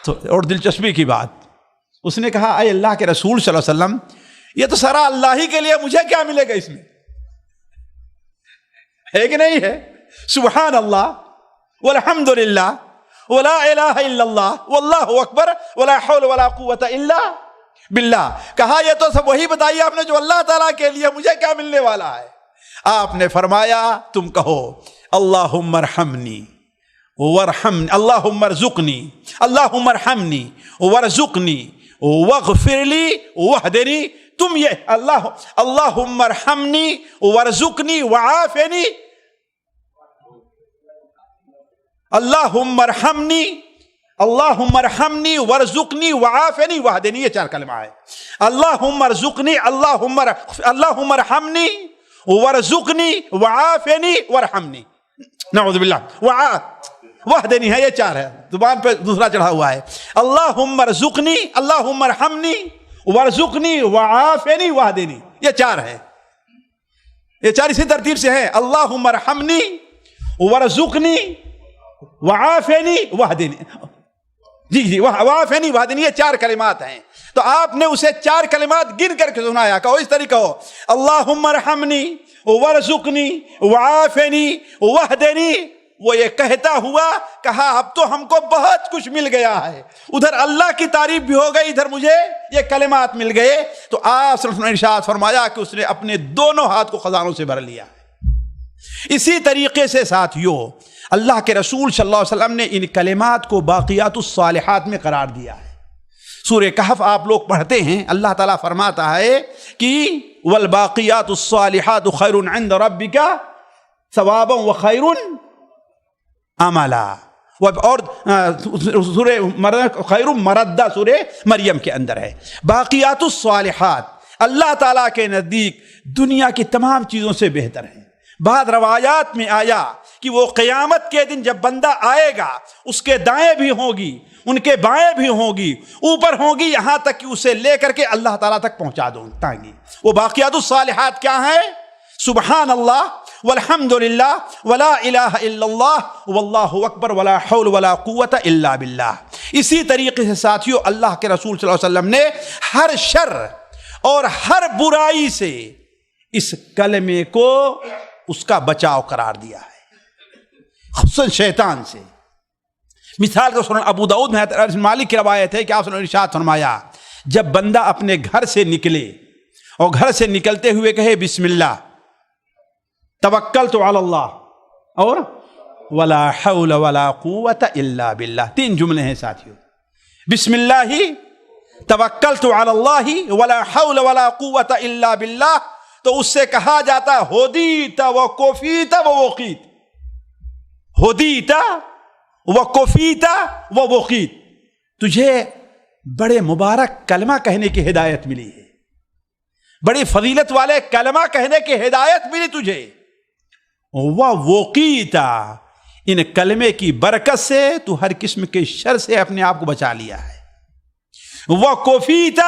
تو اور دلچسپی کی بات، اس نے کہا اے اللہ کے رسول صلی اللہ علیہ وسلم، یہ تو سارا اللہ ہی کے لیے، مجھے کیا ملے گا اس میں؟ ہے کہ نہیں ہے؟ سبحان اللہ والحمد للہ ولا الہ الا اللہ واللہ اکبر ولا حول ولا قوت الا باللہ. کہا یہ تو سب وہی بتائیے آپ نے جو اللہ تعالیٰ کے لیے، مجھے کیا ملنے والا ہے؟ آپ نے فرمایا تم کہو اللہم ارحمنی ورحمنی، اللہم ارزقنی، اللہم ارحمنی ورزقنی واغفر لی واہدنی. تم یہ اللہم ارحمنی ورزقنی وعافنی، اللہم ارحمنی، اللہم ارحمنی ورزقنی وعافنی واہدنی. یہ چار کلمہ ہے. اللہم ارزقنی، اللہم ارحمنی ورزقنی وعافنی ورحمنی، نعوذ باللہ، واہدنی ہے، یہ چار ہے، زبان پہ دوسرا چڑھا ہوا ہے. اللہم ارزقنی، اللہم ارحمنی ورزقنی وعافنی واہدنی، یہ چار ہے. یہ چار اسی ترتیب سے ہیں، اللہم ارحمنی ورزقنی وعافنی واہدنی. جی وعافنی واہدنی، یہ چار کلمات ہیں. تو آپ نے اسے چار کلمات گن کر کے سنایا. کہو اس طریقہ ہو، اللہم ارحمنی ورزقنی وعافنی واہدنی. وہ یہ کہتا ہوا کہا اب تو ہم کو بہت کچھ مل گیا ہے، ادھر اللہ کی تعریف بھی ہو گئی، ادھر مجھے یہ کلمات مل گئے. تو آپ صلی اللہ علیہ وسلم نے ارشاد فرمایا کہ اس نے اپنے دونوں ہاتھ کو خزانوں سے بھر لیا. اسی طریقے سے ساتھیوں، اللہ کے رسول صلی اللہ علیہ وسلم نے ان کلمات کو باقیات الصالحات میں قرار دیا ہے. سورہ کہف آپ لوگ پڑھتے ہیں، اللہ تعالیٰ فرماتا ہے کہ والباقیات الصالحات خیر عند ربک ثوابا وخیر عملا. اور سورہ خیر مردہ سورہ مریم کے اندر ہے. باقیات الصالحات اللہ تعالیٰ کے نزدیک دنیا کی تمام چیزوں سے بہتر ہیں. بعض روایات میں آیا کہ وہ قیامت کے دن جب بندہ آئے گا اس کے دائیں بھی ہوگی, ان کے بائیں بھی ہوگی, اوپر ہوگی, یہاں تک کہ اسے لے کر کے اللہ تعالیٰ تک پہنچا دیں گی. وہ باقیات الصالحات کیا ہیں؟ سبحان اللہ والحمد للہ ولا الہ الا اللہ واللہ اکبر ولا حول ولا قوت الا باللہ. اسی طریقے سے ساتھیو اللہ کے رسول صلی اللہ علیہ وسلم نے ہر شر اور ہر برائی سے اس کلمے کو اس کا بچاؤ قرار دیا ہے, خصوصاً شیطان سے. مثال کے سنن ابو داؤد میں انس بن مالک کی روایت ہے کہ آپ نے ارشاد فرمایا جب بندہ اپنے گھر سے نکلے اور گھر سے نکلتے ہوئے کہے بسم اللہ توکلت علی اللہ اور ولا حول ولا قوت الا باللہ, 3 جملے ہیں ساتھیو. بسم اللہ توکلت علی اللہ ولا حول ولا قوت الا باللہ, تو اس سے کہا جاتا ہدیت وکفیت ووقیت, ہدیت وکفیت ووقیت, تجھے بڑے مبارک کلمہ کہنے کی ہدایت ملی ہے, بڑی فضیلت والے کلمہ کہنے کی ہدایت ملی تجھے. ووقیت, ان کلمے کی برکت سے تو ہر قسم کے شر سے اپنے آپ کو بچا لیا ہے. وکفیت,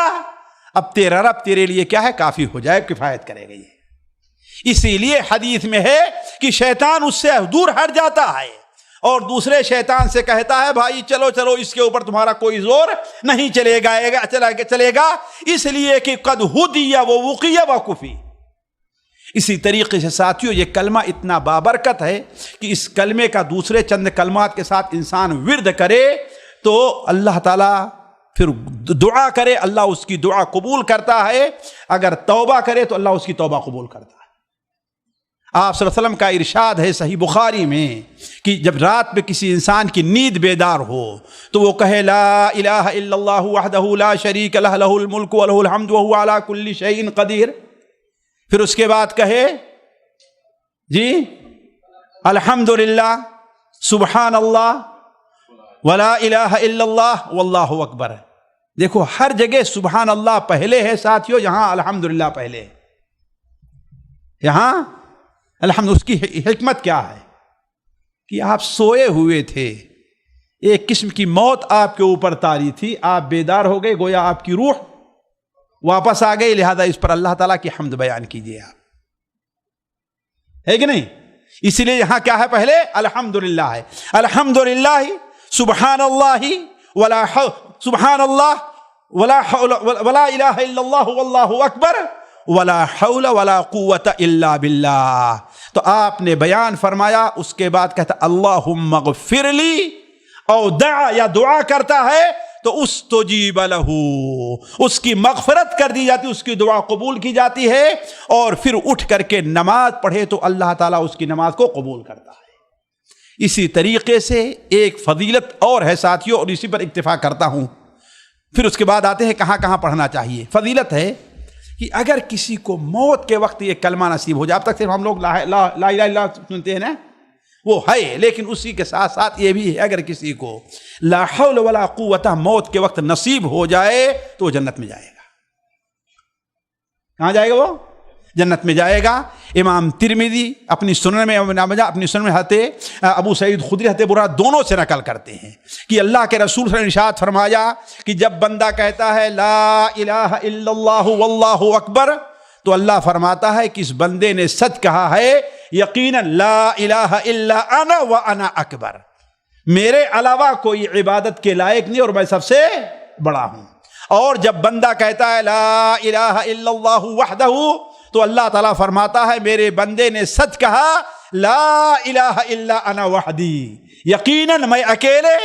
اب تیرا رب تیرے لیے کیا ہے, کافی ہو جائے, کفایت کرے گا. یہ اسی لیے حدیث میں ہے کہ شیطان اس سے دور ہٹ جاتا ہے اور دوسرے شیطان سے کہتا ہے بھائی چلو چلو اس کے اوپر تمہارا کوئی زور نہیں چلے گا, اس لیے کہ قد ہدی ووقی وکفی. اسی طریقے سے ساتھیو یہ کلمہ اتنا بابرکت ہے کہ اس کلمے کا دوسرے چند کلمات کے ساتھ انسان ورد کرے تو اللہ تعالیٰ پھر دعا کرے, اللہ اس کی دعا قبول کرتا ہے. اگر توبہ کرے تو اللہ اس کی توبہ قبول کرتا ہے. آپ صلی اللہ علیہ وسلم کا ارشاد ہے صحیح بخاری میں کہ جب رات میں کسی انسان کی نیند بیدار ہو تو وہ کہے لا الہ الا اللہ وحدہ لا شریک لہ لہ الملک ولہ الحمد وہو علی کل شیء قدیر. پھر اس کے بعد کہے جی الحمدللہ سبحان اللہ ولا الہ الا اللہ واللہ اکبر. دیکھو ہر جگہ سبحان اللہ پہلے ہے ساتھیو, یہاں الحمدللہ پہلے ہے. یہاں الحمد, اس کی حکمت کیا ہے کہ آپ سوئے ہوئے تھے, ایک قسم کی موت آپ کے اوپر طاری تھی, آپ بیدار ہو گئے, گویا آپ کی روح واپس آ گئی, لہذا اس پر اللہ تعالیٰ کی حمد بیان کیجئے آپ, ہے کہ نہیں. اسی لیے یہاں کیا ہے, پہلے الحمدللہ ہے. الحمدللہ سبحان اللہ ولا الہ الا اللہ واللہ اکبر ولا حول ولا قوت الا باللہ. تو آپ نے بیان فرمایا, اس کے بعد کہتا اللہم اغفر لی, او دعا یا دعا کرتا ہے تو استجیب لہ, اس کی مغفرت کر دی جاتی, اس کی دعا قبول کی جاتی ہے. اور پھر اٹھ کر کے نماز پڑھے تو اللہ تعالیٰ اس کی نماز کو قبول کرتا ہے. اسی طریقے سے ایک فضیلت اور ہے ساتھیوں, اور اسی پر اکتفا کرتا ہوں. پھر اس کے بعد آتے ہیں کہاں کہاں پڑھنا چاہیے. فضیلت ہے کہ اگر کسی کو موت کے وقت یہ کلمہ نصیب ہو جائے, اب تک صرف ہم لوگ لا الہ الا اللہ سنتے ہیں نا, وہ ہے, لیکن اسی کے ساتھ ساتھ یہ بھی ہے اگر کسی کو لا حول ولا قوت موت کے وقت نصیب ہو جائے تو وہ جنت میں جائے گا. کہاں جائے گا وہ؟ جنت میں جائے گا. امام ترمذی اپنی سنن میں حضرت ابو سعید خدری حضرت برا دونوں سے نقل کرتے ہیں کہ اللہ کے رسول صلی اللہ علیہ وسلم نے ارشاد فرمایا کہ جب بندہ کہتا ہے لا الہ الا اللہ واللہ اکبر تو اللہ فرماتا ہے کہ اس بندے نے سچ کہا ہے, یقیناً لا الہ الا انا وانا اکبر, میرے علاوہ کوئی عبادت کے لائق نہیں اور میں سب سے بڑا ہوں. اور جب بندہ کہتا ہے لا الہ الا اللہ وحدہ تو اللہ تعالیٰ فرماتا ہے میرے بندے نے سچ کہا لا الہ الا انا وحدی, یقیناً میں اکیلے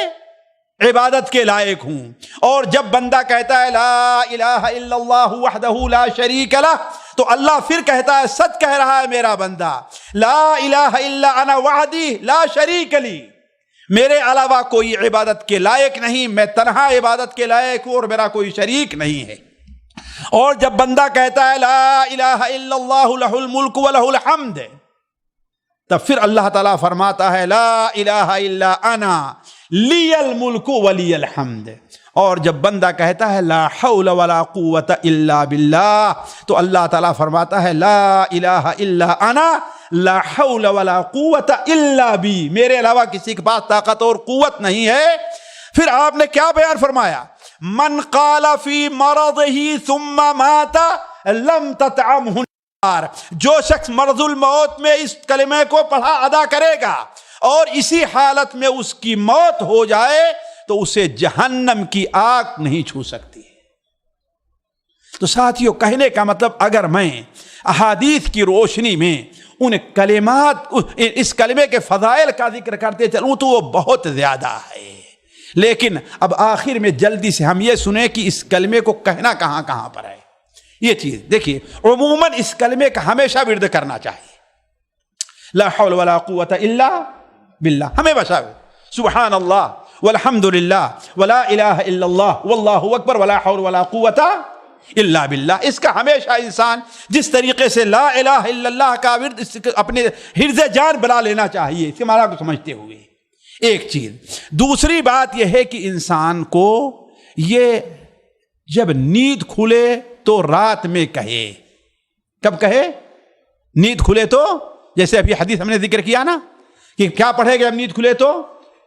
عبادت کے لائق ہوں. اور جب بندہ کہتا ہے لا الہ الا اللہ وحدہ لا شریک لہ تو اللہ پھر کہتا ہے سچ کہہ رہا ہے میرا بندہ لا الہ الا انا وحدی لا شریک لی, میرے علاوہ کوئی عبادت کے لائق نہیں, میں تنہا عبادت کے لائق ہوں اور میرا کوئی شریک نہیں ہے. اور جب بندہ کہتا ہے لا الہ الا اللہ لہ الملک ولہ الحمد, تب پھر اللہ تعالیٰ فرماتا ہے لا الہ الا انا لی الملک ولی الحمد. اور جب بندہ کہتا ہے لا حول ولا قوت الا باللہ تو اللہ تعالیٰ فرماتا ہے لا الہ الا انا لا حول ولا قوت الا بی، میرے علاوہ کسی کے پاس طاقت اور قوت نہیں ہے. پھر آپ نے کیا بیان فرمایا؟ من قال فی مرضه ثم مات لم تطعمه النار، جو شخص مرض الموت میں اس کلمے کو پڑھا ادا کرے گا اور اسی حالت میں اس کی موت ہو جائے تو اسے جہنم کی آگ نہیں چھو سکتی. تو ساتھیوں کہنے کا مطلب اگر میں احادیث کی روشنی میں ان کلمات اس کلمے کے فضائل کا ذکر کرتے چلوں تو وہ بہت زیادہ ہے، لیکن اب آخر میں جلدی سے ہم یہ سنیں کہ اس کلمے کو کہنا کہاں کہاں پر ہے. یہ چیز دیکھیے، عموماً اس کلمے کا ہمیشہ ورد کرنا چاہیے. لا حول ولا قوت الا باللہ، ہمیں بچا سبحان اللہ والحمد للہ ولا الہ الا اللہ واللہ اکبر ولا حول ولا قوت الا باللہ. اس کا ہمیشہ انسان جس طریقے سے لا الہ الا اللہ کا ورد اپنے حرز جان بنا لینا چاہیے، اس کے معنی کو سمجھتے ہوئے. ایک چیز. دوسری بات یہ ہے کہ انسان کو یہ جب نیند کھلے تو رات میں کہے. کب کہے؟ نیند کھلے تو، جیسے ابھی حدیث ہم نے ذکر کیا نا کہ کیا پڑھے گا جب نیند کھلے تو؟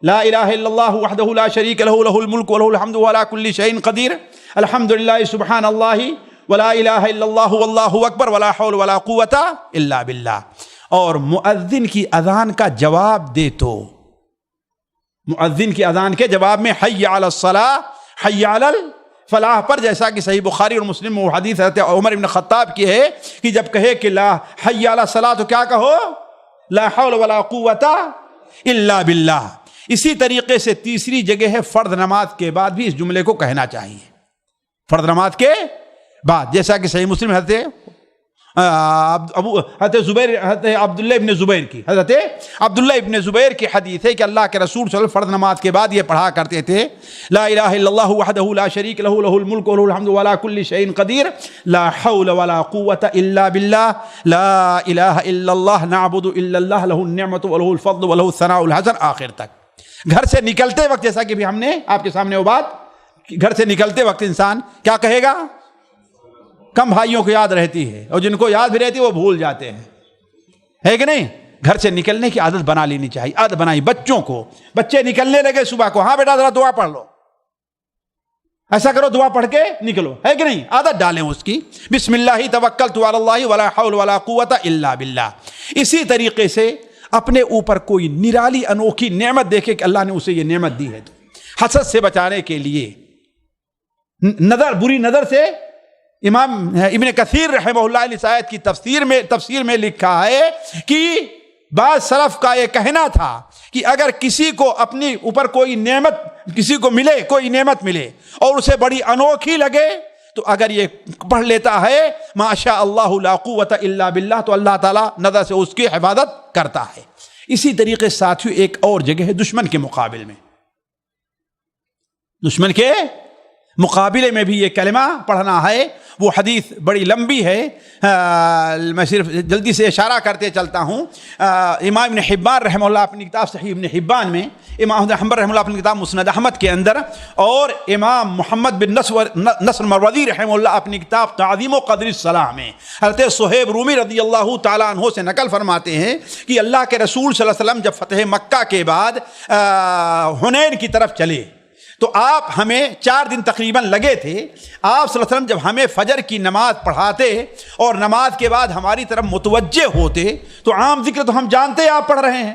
لا الہ الا اللہ وحدہ لا شریک لہ لہ الملک ولہ الحمد وعلی کل شیء قدیر الحمد للہ سبحان اللہ ولا الہ الا اللہ واللہ اکبر ولا حول ولا قوت الا باللہ. اور مؤذن کی اذان کا جواب دے تو مؤذن کی اذان کے جواب میں حی علی الصلاۃ حی علی الفلاح پر، جیسا کہ صحیح بخاری اور مسلم میں وہ حدیث حضرت عمر بن خطاب کی ہے کہ جب کہے کہ لا حی علی الصلاۃ تو کیا کہو؟ لا حول ولا قوت الا باللہ. اسی طریقے سے تیسری جگہ ہے فرض نماز کے بعد بھی اس جملے کو کہنا چاہیے. فرض نماز کے بعد، جیسا کہ صحیح مسلم حضرت عبداللہ ابن زبیر کی حدیث ہے کہ اللہ کے رسول صلی اللہ علیہ وسلم فرض نماز کے بعد یہ پڑھا کرتے تھے لا الہ الا اللہ وحدہ لا شریک لہ لہ الملک ولہ الحمد وعلی کل شیء قدیر لا حول ولا قوت الا باللہ لا الہ الا اللہ نعبد الا اللہ لہ النعمت ولہ الفضل ولہ الثناء الحسن آخر تک. گھر سے نکلتے وقت، جیسا کہ بھی ہم نے آپ کے سامنے وہ بات، گھر سے نکلتے وقت انسان کیا کہے گا؟ کم بھائیوں کو یاد رہتی ہے اور جن کو یاد بھی رہتی ہے وہ بھول جاتے ہیں، ہے کہ نہیں؟ گھر سے نکلنے کی عادت بنا لینی چاہیے. عادت بنائی بچوں کو. بچے نکلنے لگے صبح کو، ہاں بیٹا ذرا دعا پڑھ لو، ایسا کرو دعا پڑھ کے نکلو، ہے کہ نہیں؟ عادت ڈالیں اس کی. بسم اللہ توکلت علی اللہ ولا حول ولا قوت الا باللہ. اسی طریقے سے اپنے اوپر کوئی نرالی انوکھی نعمت دیکھے کہ اللہ نے اسے یہ نعمت دی ہے، تو حسد سے بچانے کے لیے، نظر، بری نظر سے، امام ابن کثیر رحمہ اللہ نے اس آیت کی تفسیر میں لکھا ہے کہ بعض سلف کا یہ کہنا تھا کہ اگر کسی کو اپنی اوپر کوئی نعمت، کسی کو ملے، کوئی نعمت ملے اور اسے بڑی انوکھی لگے تو اگر یہ پڑھ لیتا ہے ماشاء اللہ لا قوت الا باللہ تو اللہ تعالیٰ نظر سے اس کی حفاظت کرتا ہے. اسی طریقے سے ساتھیوں ایک اور جگہ ہے دشمن کے مقابل میں. دشمن کے مقابلے میں بھی یہ کلمہ پڑھنا ہے. وہ حدیث بڑی لمبی ہے، میں صرف جلدی سے اشارہ کرتے چلتا ہوں. امام ابن حبان رحمہ اللہ اپنی کتاب صحیح ابن حبان میں، امام احمد حنبل رحمہ اللہ اپنی کتاب مسند احمد کے اندر، اور امام محمد بن نصر مروزی رحمہ اللہ اپنی کتاب تعظیم و قدر الصلاح میں حضرت صہیب رومی رضی اللہ تعالیٰ عنہ سے نقل فرماتے ہیں کہ اللہ کے رسول صلی اللہ علیہ وسلم جب فتح مکہ کے بعد حنین کی طرف چلے تو آپ ہمیں 4 دن تقریباً لگے تھے. آپ صلی اللہ علیہ وسلم جب ہمیں فجر کی نماز پڑھاتے اور نماز کے بعد ہماری طرف متوجہ ہوتے تو عام ذکر تو ہم جانتے آپ پڑھ رہے ہیں،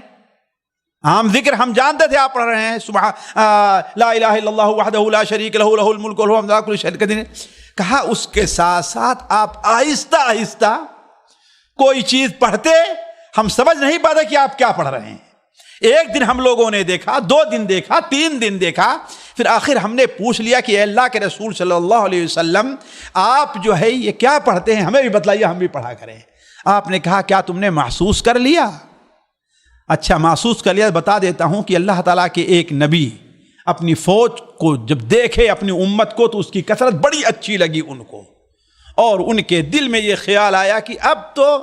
عام ذکر ہم جانتے تھے آپ پڑھ رہے ہیں، لا الہ الا اللہ وحدہ لا شریک لہ لہ الملک ولہ الحمد وعلی کل شیء قدیر. کہا اس کے ساتھ ساتھ آپ آہستہ آہستہ کوئی چیز پڑھتے، ہم سمجھ نہیں پاتے کہ آپ کیا پڑھ رہے ہیں. ایک دن ہم لوگوں نے دیکھا، 2 دن دیکھا، 3 دن دیکھا، پھر آخر ہم نے پوچھ لیا کہ اے اللہ کے رسول صلی اللہ علیہ وسلم آپ جو ہے یہ کیا پڑھتے ہیں، ہمیں بھی بتلائیے، ہم بھی پڑھا کریں. آپ نے کہا کیا تم نے محسوس کر لیا؟ اچھا محسوس کر لیا، بتا دیتا ہوں کہ اللہ تعالیٰ کے ایک نبی اپنی فوج کو جب دیکھے، اپنی امت کو، تو اس کی کثرت بڑی اچھی لگی ان کو، اور ان کے دل میں یہ خیال آیا کہ اب تو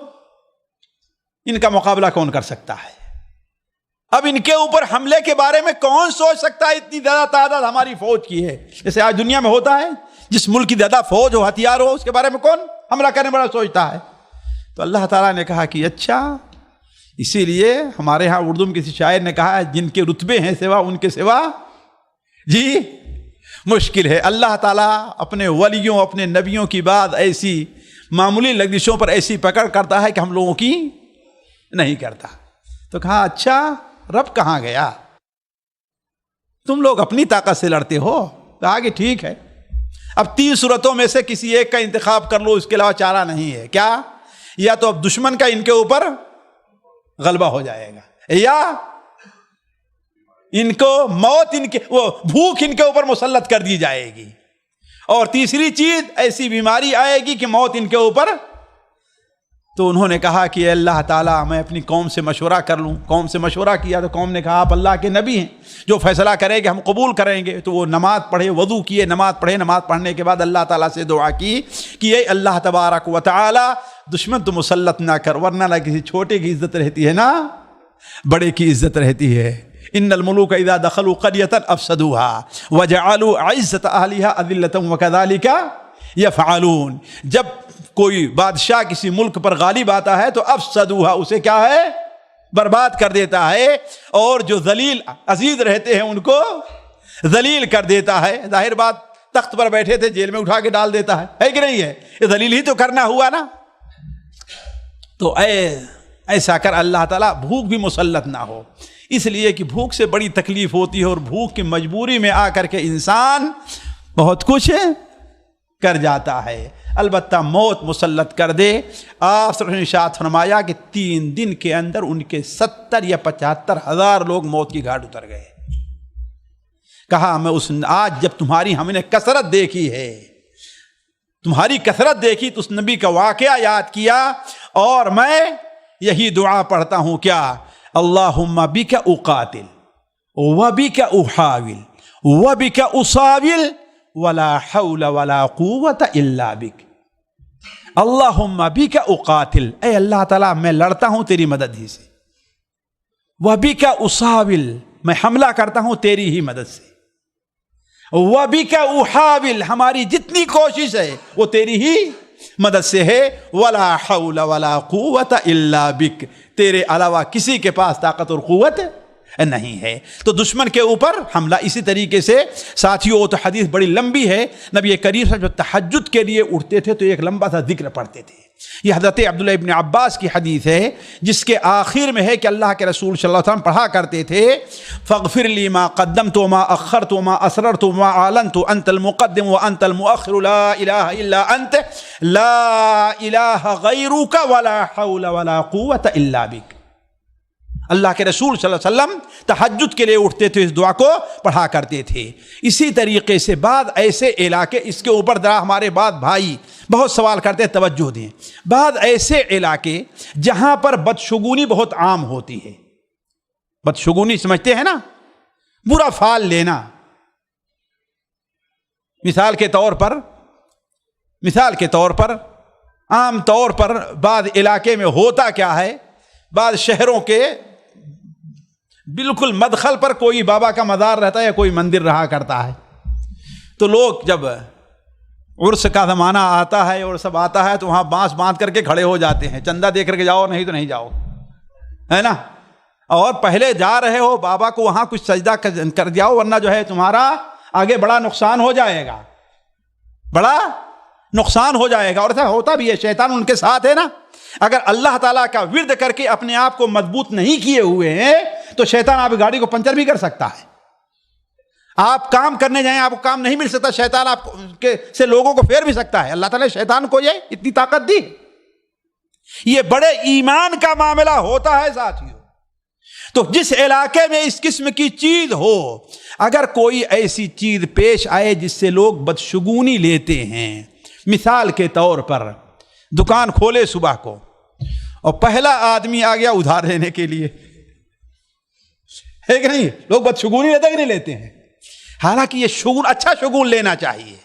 ان کا مقابلہ کون کر سکتا ہے؟ اب ان کے اوپر حملے کے بارے میں کون سوچ سکتا ہے؟ اتنی زیادہ تعداد ہماری فوج کی ہے، جیسے آج دنیا میں ہوتا ہے، جس ملک کی زیادہ فوج ہو، ہتھیار ہو، اس کے بارے میں کون حملہ کرنے والا سوچتا ہے؟ تو اللہ تعالیٰ نے کہا کہ اچھا، اسی لیے ہمارے ہاں اردو میں کسی شاعر نے کہا ہے، جن کے رتبے ہیں سوا ان کے سوا جی مشکل ہے۔ اللہ تعالیٰ اپنے ولیوں، اپنے نبیوں کی بات ایسی معمولی لغزشوں پر ایسی پکڑ کرتا ہے کہ ہم لوگوں کی نہیں کرتا۔ تو کہا اچھا، رب کہاں گیا؟ تم لوگ اپنی طاقت سے لڑتے ہو۔ کہا کہ ٹھیک ہے، اب 3 صورتوں میں سے کسی ایک کا انتخاب کر لو، اس کے علاوہ چارہ نہیں ہے۔ کیا؟ یا تو اب دشمن کا ان کے اوپر غلبہ ہو جائے گا، یا ان کو موت، بھوک ان کے اوپر مسلط کر دی جائے گی، اور تیسری چیز ایسی بیماری آئے گی کہ موت ان کے اوپر۔ تو انہوں نے کہا کہ اے اللہ تعالیٰ، میں اپنی قوم سے مشورہ کر لوں۔ قوم سے مشورہ کیا تو قوم نے کہا آپ اللہ کے نبی ہیں، جو فیصلہ کریں گے ہم قبول کریں گے۔ تو وہ نماز پڑھے، وضو کیے، نماز پڑھے، نماز پڑھنے کے بعد اللہ تعالیٰ سے دعا کی کہ اے اللہ تبارک و تعالیٰ، دشمن تو مسلط نہ کر، ورنہ نہ کسی چھوٹے کی عزت رہتی ہے نہ بڑے کی عزت رہتی ہے۔ ان الملوک اذا دخلوا قرية افسدوها وجعلوا عزة اهلها اذلة وكذلك يفعلون۔ جب کوئی بادشاہ کسی ملک پر غالب آتا ہے تو افسدوها، اسے کیا ہے؟ برباد کر دیتا ہے، اور جو ذلیل عزیز رہتے ہیں ان کو ذلیل کر دیتا ہے۔ ظاہر بات، تخت پر بیٹھے تھے، جیل میں اٹھا کے ڈال دیتا ہے کہ نہیں ہے؟ یہ ذلیل ہی تو کرنا ہوا نا۔ تو ایسا کر اللہ تعالیٰ بھوک بھی مسلط نہ ہو، اس لیے کہ بھوک سے بڑی تکلیف ہوتی ہے، اور بھوک کی مجبوری میں آ کر کے انسان بہت کچھ کر جاتا ہے۔ البتہ موت مسلط کر دے۔ آپ صلی اللہ علیہ وسلم نے ارشاد فرمایا کہ 3 دن کے اندر ان کے 70 یا 75 ہزار لوگ موت کی گھاٹ اتر گئے۔ کہا میں آج جب تمہاری ہم نے کثرت دیکھی ہے، تمہاری کثرت دیکھی تو اس نبی کا واقعہ یاد کیا، اور میں یہی دعا پڑھتا ہوں، کیا؟ اللہم بک اقاتل وبک احاول وبک اصاول ولا حول ولا قوت الا بک۔ اللہم بک اقاتل، اے اللہ تعالیٰ میں لڑتا ہوں تیری مدد ہی سے، وبک اصاول، میں حملہ کرتا ہوں تیری ہی مدد سے، وبک احاول، ہماری جتنی کوشش ہے وہ تیری ہی مدد سے ہے، ولا حول ولا قوت الا بک، تیرے علاوہ کسی کے پاس طاقت اور قوت نہیں ہے۔ تو دشمن کے اوپر حملہ اسی طریقے سے ساتھیوں، وہ تو حدیث بڑی لمبی ہے، نبی کریم صلی اللہ علیہ وسلم جو تہجد کے لیے اٹھتے تھے تو ایک لمبا سا ذکر پڑھتے تھے۔ یہ حضرت عبداللہ ابن عباس کی حدیث ہے، جس کے آخر میں ہے کہ اللہ کے رسول صلی اللہ علیہ وسلم پڑھا کرتے تھے، فاغفر لی ما قدمت وما اخرت وما اسررت وما اعلنت انت المقدم وانت المؤخر لا الہ الا انت لا الہ غیرک ولا حول ولا قوت الا بک۔ اللہ کے رسول صلی اللہ علیہ وسلم تہجد کے لیے اٹھتے تھے، اس دعا کو پڑھا کرتے تھے۔ اسی طریقے سے بعض ایسے علاقے، اس کے اوپر ذرا ہمارے بعض بھائی بہت سوال کرتے ہیں، توجہ دیں۔ بعض ایسے علاقے جہاں پر بدشگونی بہت عام ہوتی ہے، بدشگونی سمجھتے ہیں نا، برا فال لینا۔ مثال کے طور پر عام طور پر بعض علاقے میں ہوتا کیا ہے، بعض شہروں کے بالکل مدخل پر کوئی بابا کا مزار رہتا ہے یا کوئی مندر رہا کرتا ہے، تو لوگ جب عرس کا زمانہ آتا ہے اور سب آتا ہے تو وہاں بانس باندھ کر کے کھڑے ہو جاتے ہیں، چندہ دے کر کے جاؤ، نہیں تو نہیں جاؤ، ہے نا۔ اور پہلے جا رہے ہو بابا کو وہاں کچھ سجدہ کر جاؤ، ورنہ جو ہے تمہارا آگے بڑا نقصان ہو جائے گا، بڑا نقصان ہو جائے گا۔ اور ایسا ہوتا بھی ہے، شیطان ان کے ساتھ ہے نا۔ اگر اللہ تعالیٰ کا ورد کر کے اپنے آپ کو مضبوط نہیں کیے ہوئے ہیں تو شیطان آپ کی گاڑی کو پنچر بھی کر سکتا ہے۔ آپ کام کرنے جائیں، آپ کو کام نہیں مل سکتا، شیطان آپ سے لوگوں کو پھیر بھی سکتا ہے۔ اللہ تعالیٰ نے شیطان کو یہ اتنی طاقت دی۔ یہ بڑے ایمان کا معاملہ ہوتا ہے ساتھیوں۔ تو جس علاقے میں اس قسم کی چیز ہو، اگر کوئی ایسی چیز پیش آئے جس سے لوگ بدشگونی لیتے ہیں، مثال کے طور پر دکان کھولے صبح کو اور پہلا آدمی آ گیا ادھار لینے کے لیے، ہے کہ نہیں؟ لوگ بدشگونی لیتے کہ نہیں لیتے ہیں؟ حالانکہ یہ شگون، اچھا شگون لینا چاہیے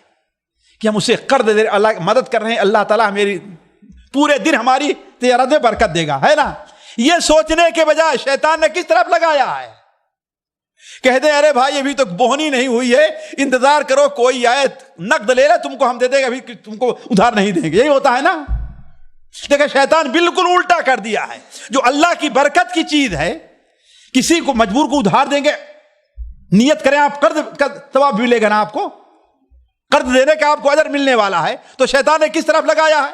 کہ ہم اسے قرض دے، اللہ مدد کر رہے ہیں، اللہ تعالیٰ میری پورے دن ہماری تجارت میں برکت دے گا، ہے نا۔ یہ سوچنے کے بجائے شیطان نے کس طرف لگایا ہے؟ کہتے ہیں ارے بھائی ابھی تک بوہنی نہیں ہوئی ہے، انتظار کرو کوئی آئے نقد لے لے، تم کو ہم دے دیں گے، ابھی تم کو ادھار نہیں دیں گے. یہی ہوتا ہے نا. دیکھیں شیطان بالکل الٹا کر دیا ہے. جو اللہ کی برکت کی چیز ہے، کسی کو مجبور کو ادھار دیں گے، نیت کریں آپ قرض کا ثواب ملے گا نا، آپ کو قرض دینے کا آپ کو اجر ملنے والا ہے. تو شیطان نے کس طرف لگایا ہے؟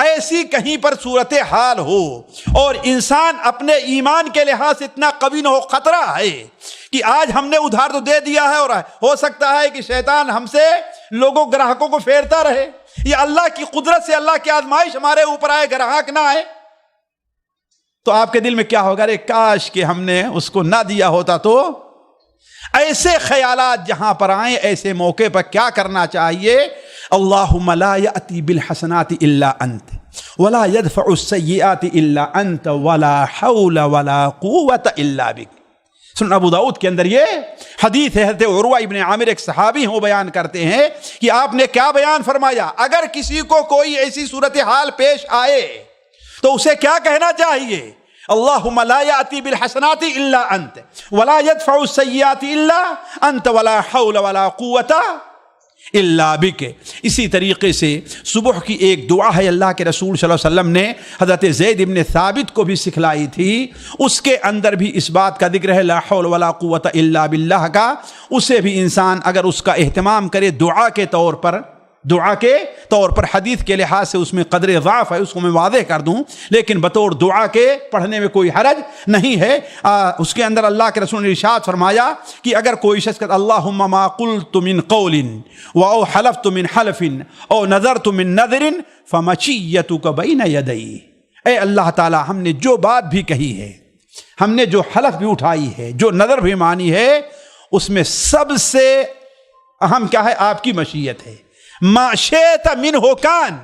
ایسی کہیں پر صورت حال ہو اور انسان اپنے ایمان کے لحاظ سے اتنا قوی نہ ہو، خطرہ ہے کہ آج ہم نے ادھار تو دے دیا ہے اور ہو سکتا ہے کہ شیطان ہم سے لوگوں گراہکوں کو پھیرتا رہے، یا اللہ کی قدرت سے اللہ کی آزمائش ہمارے اوپر آئے، گراہک نہ آئے، تو آپ کے دل میں کیا ہوگا؟ ارے کاش کہ ہم نے اس کو نہ دیا ہوتا. تو ایسے خیالات جہاں پر آئیں، ایسے موقع پر کیا کرنا چاہیے؟ اللہم لا یأتی بالحسنات الا انت ولا يدفع السیئات الا انت ولا حول ولا قوة الا بک. سنن ابو داؤد کے اندر یہ حدیث ہے، حضرت عروہ ابن عامر ایک صحابی ہیں، وہ بیان کرتے ہیں کہ آپ نے کیا بیان فرمایا؟ اگر کسی کو کوئی ایسی صورتحال پیش آئے تو اسے کیا کہنا چاہیے؟ اللہم لا یأتی بالحسنات الا انت ولا يدفع السیئات الا انت ولا حول ولا قوة الا بک. اسی طریقے سے صبح کی ایک دعا ہے، اللہ کے رسول صلی اللہ علیہ وسلم نے حضرت زید ابن ثابت کو بھی سکھلائی تھی. اس کے اندر بھی اس بات کا ذکر ہے لا حول ولا قوت الا باللہ کا. اسے بھی انسان اگر اس کا اہتمام کرے دعا کے طور پر حدیث کے لحاظ سے اس میں قدر ضعف ہے، اس کو میں واضح کر دوں، لیکن بطور دعا کے پڑھنے میں کوئی حرج نہیں ہے. اس کے اندر اللہ کے رسول نے ارشاد فرمایا کہ اگر کوئی شخص کہتا اللہم ما قلت من قول او حلفت من حلف او نذرت من نذر فمچیتک بین یدی، اے اللہ تعالی ہم نے جو بات بھی کہی ہے، ہم نے جو حلف بھی اٹھائی ہے، جو نذر بھی مانی ہے، اس میں سب سے اہم کیا ہے؟ آپ کی مشیت ہے. ما شئت منہ کان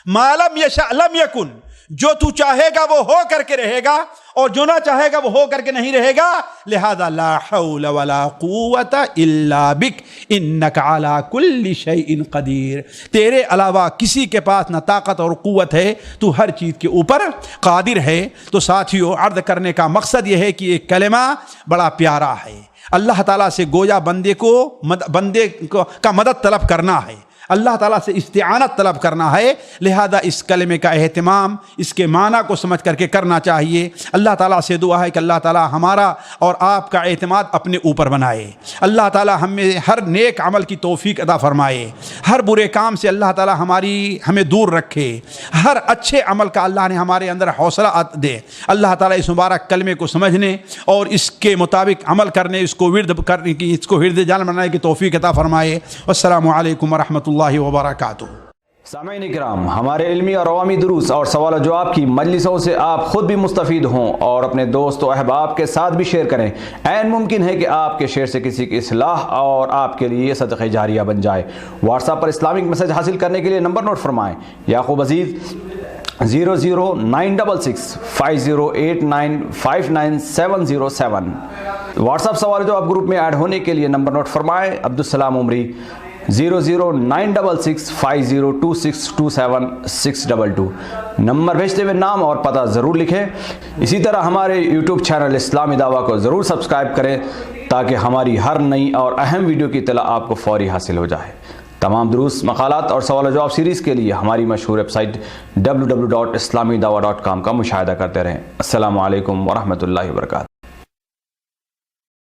ما لم یشأ لم یکن، جو تو چاہے گا وہ ہو کر کے رہے گا اور جو نہ چاہے گا وہ ہو کر کے نہیں رہے گا. لہذا لا حول ولا قوت الا بک انک علی کل شیء قدیر، تیرے علاوہ کسی کے پاس نہ طاقت اور قوت ہے، تو ہر چیز کے اوپر قادر ہے. تو ساتھیو، عرض کرنے کا مقصد یہ ہے کہ ایک کلمہ بڑا پیارا ہے. اللہ تعالیٰ سے گویا بندے کا مدد طلب کرنا ہے، اللہ تعالیٰ سے استعانت طلب کرنا ہے. لہذا اس کلمے کا اہتمام اس کے معنی کو سمجھ کر کے کرنا چاہیے. اللہ تعالیٰ سے دعا ہے کہ اللہ تعالیٰ ہمارا اور آپ کا اعتماد اپنے اوپر بنائے. اللہ تعالیٰ ہمیں ہر نیک عمل کی توفیق عطا فرمائے، ہر برے کام سے اللہ تعالیٰ ہمیں دور رکھے، ہر اچھے عمل کا اللہ نے ہمارے اندر حوصلہ دے. اللہ تعالیٰ اس مبارک کلمے کو سمجھنے اور اس کے مطابق عمل کرنے، اس کو ورد کرنے کی، اس کو ورد جان بنانے کی توفیق عطا فرمائے. والسلام علیکم ورحمۃ اللہ وبرکاتہ. سامعین کرام، ہمارے علمی اور عوامی دروس اور سوال و جواب کی مجلسوں سے آپ خود بھی مستفید ہوں اور اپنے دوست و احباب کے ساتھ بھی شیئر کریں. عین ممکن ہے کہ آپ کے شیئر سے کسی کی اصلاح اور آپ کے لیے صدقہ جاریہ بن جائے. واٹس ایپ پر اسلامک میسج حاصل کرنے کے لیے نمبر نوٹ فرمائیں: یعقوب عزیز 00966 5089 59707. واٹس ایپ سوال جو آپ گروپ میں ایڈ ہونے کے لیے نمبر نوٹ فرمائیں: عبدالسلام عمری 00966 502627 نمبر بھیجتے ہوئے نام اور پتہ ضرور لکھیں. اسی طرح ہمارے یوٹیوب چینل اسلامی دعویٰ کو ضرور سبسکرائب کریں تاکہ ہماری ہر نئی اور اہم ویڈیو کی اطلاع آپ کو فوری حاصل ہو جائے. تمام دروس، مقالات اور سوال و جواب سیریز کے لیے ہماری مشہور ویب سائٹ www.islamidawah.com کا مشاہدہ کرتے رہیں. السلام علیکم ورحمۃ اللہ وبرکاتہ.